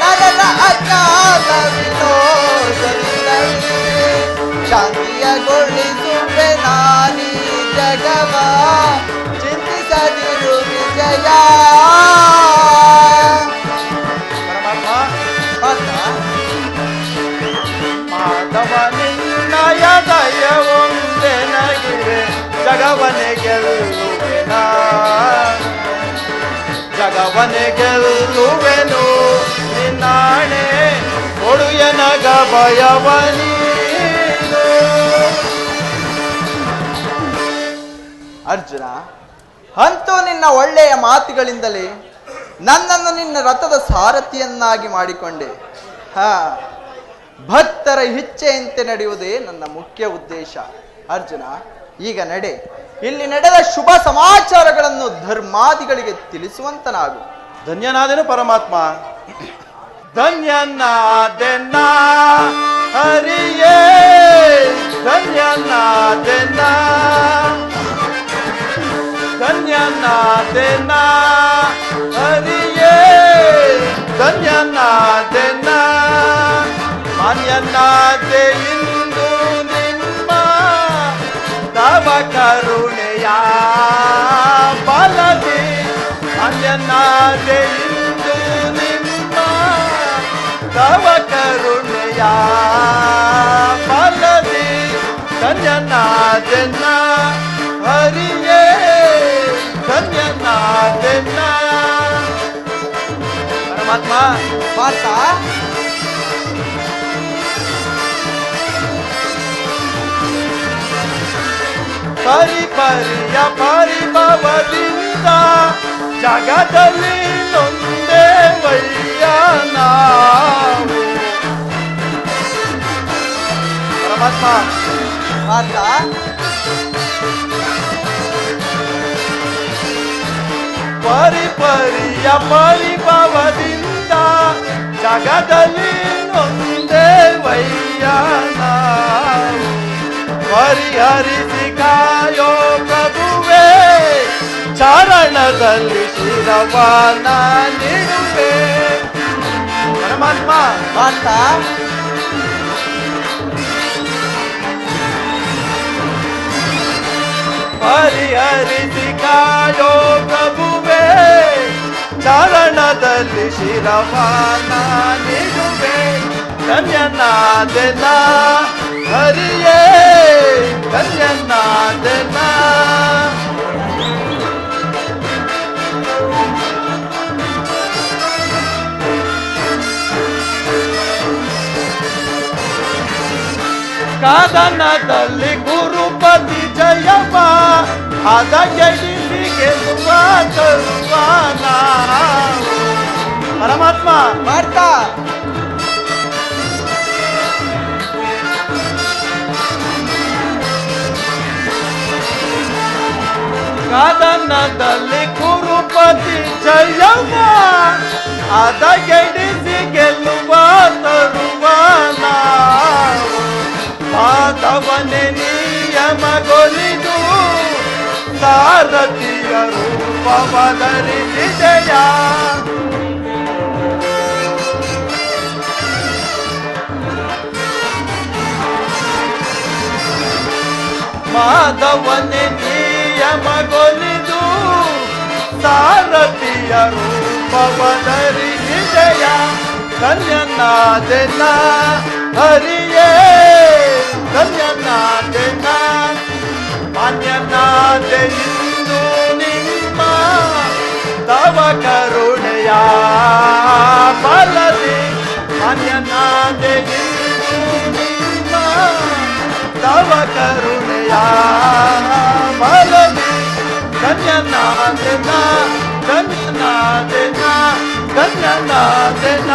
ನರನ ಅಜ್ಞಾನ ವಿನೋದವಿಲ್ಲವೇ. ಶಾಂತಿಯಗೊಳಿಸುವೆ ನಾನೀ ಜಗವ, ಚಿಂತಿಸದಿರು ವಿಜಯ. ಮಾಧವ ನಿನ್ನಯ ದಯವೊಂದೆನಗಿರೆ ಜಗವನೆ ಗೆಲ್ಲುವೆ ನಾನು, ಜಗವನೆ ಗೆಲ್ಲುವೆನು ನಿನ್ನಾಣೆ ಕೊಡು ಎನಗ ಭಯವ ನೀನು. ಅರ್ಜುನ, ಅಂತೂ ನಿನ್ನ ಒಳ್ಳೆಯ ಮಾತುಗಳಿಂದಲೇ ನನ್ನನ್ನು ನಿನ್ನ ರಥದ ಸಾರಥಿಯನ್ನಾಗಿ ಮಾಡಿಕೊಂಡೆ. ಭಕ್ತರ ಇಚ್ಛೆಯಂತೆ ನಡೆಯುವುದೇ ನನ್ನ ಮುಖ್ಯ ಉದ್ದೇಶ. ಅರ್ಜುನ, ಈಗ ನಡೆ. ಇಲ್ಲಿ ನಡೆದ ಶುಭ ಸಮಾಚಾರಗಳನ್ನು ಧರ್ಮಾದಿಗಳಿಗೆ ತಿಳಿಸುವಂತನಾಗು. ಧನ್ಯನಾದೆನು ಪರಮಾತ್ಮ. ಧನ್ಯನಾದೆನ್ನ ಹರಿಯೇ, ಧನ್ಯನಾದೆನ್ನ, ಧನ್ಯನಾದೆನ್ನ ಹರಿಯೇ, ಧನ್ಯನಾದೆನ್ನ. ಮಾನ್ಯನಾದೆ ಇಂದು ನಿಮ್ಮ ತವ ಕರುಣೆಯ ಬಲದಿ. ಮಾನ್ಯನಾದೆ ಇಂದು ನಿಮ್ಮ ತವ ಕರುಣೆಯ ಬಲದಿ. ಧನ್ಯನಾದೆನ್ನ ಹರಿಯೇ, ಧನ್ಯನಾದೆನ್ನ. ಪರಮಾತ್ಮ, ಪಾರ್ಥ, ಪರಿಪರಿಯ ಪರಿಭವದಿಂದ ಜಗದಲ್ಲಿ ನೊಂದೇ ವಯ್ಯ ನಾವು. ಪರಮಾತ್ಮ, ಪಾರ್ಥ, ಪರಿಪರಿಯ ಪರಿಭವದಿಂದ ಜಗದಲ್ಲಿ ನೊಂದೇ ವಯ್ಯ ನಾವು. ಪರಿಹರಿಸಿ ಕಾಯೋ ಪ್ರಭುವೇ, ಚಾರಣದಲ್ಲಿ ಶಿರವಾನ ನೀಡುವೆ. ಪರಮಾತ್ಮ, ಪಾರ್ಥ, ಪರಿಹರಿಸಿ ಕಾಯೋ ಪ್ರಭುವೇ, ಚರಣದಲ್ಲಿ ಶಿರವಾನ ನೀಡುವೆ. ಧನ್ಯನಾದೆನ ಹರಿಯೇ, ಧನ್ಯನಾದೆನ. ಕಾದನದಲ್ಲಿ ಗುರುಪತಿ ಜಯವ ಅದ ಗೆಡಿಸಿ ಗೆಲ್ಲುವ ತರುವ ನಾವು. ಪರಮಾತ್ಮ, ಪಾರ್ಥ, ಕಾದನದಲ್ಲಿ ಗುರುಪತಿ ಜಯವ ಅದ ಗೆಡಿಸಿ ಗೆಲ್ಲುವ ತರುವ ನಾವು. ಮಾಧವನೆ ನಿಯಮಗೊಲಿದು ಸಾರಥಿಯ ರೂಪವದರಿಸಿ ಜಯ. ಮಾಧವನೆ ನಿಯಮಗೊಲಿದು ಸಾರಥಿಯ ರೂಪವದರಿಸಿ ಜಯ. ಧನ್ಯನಾದೆನ ಹರಿಯೇ, ಧನ್ಯನಾದೆನ. ಮಾನ್ಯನಾದೆ ಇಂದು ನಿಮ್ಮ ತವ ಕರುಣೆಯ ಬಲದಿ. ಮಾನ್ಯನಾದೆ ಇಂದು ನಿಮ್ಮ ತವ ಕರುಣೆಯ ಬಲದಿ. ಧನ್ಯನಾದೆನ, ಧನ್ಯನಾದೆನ, ಧನ್ಯನಾದೆನ.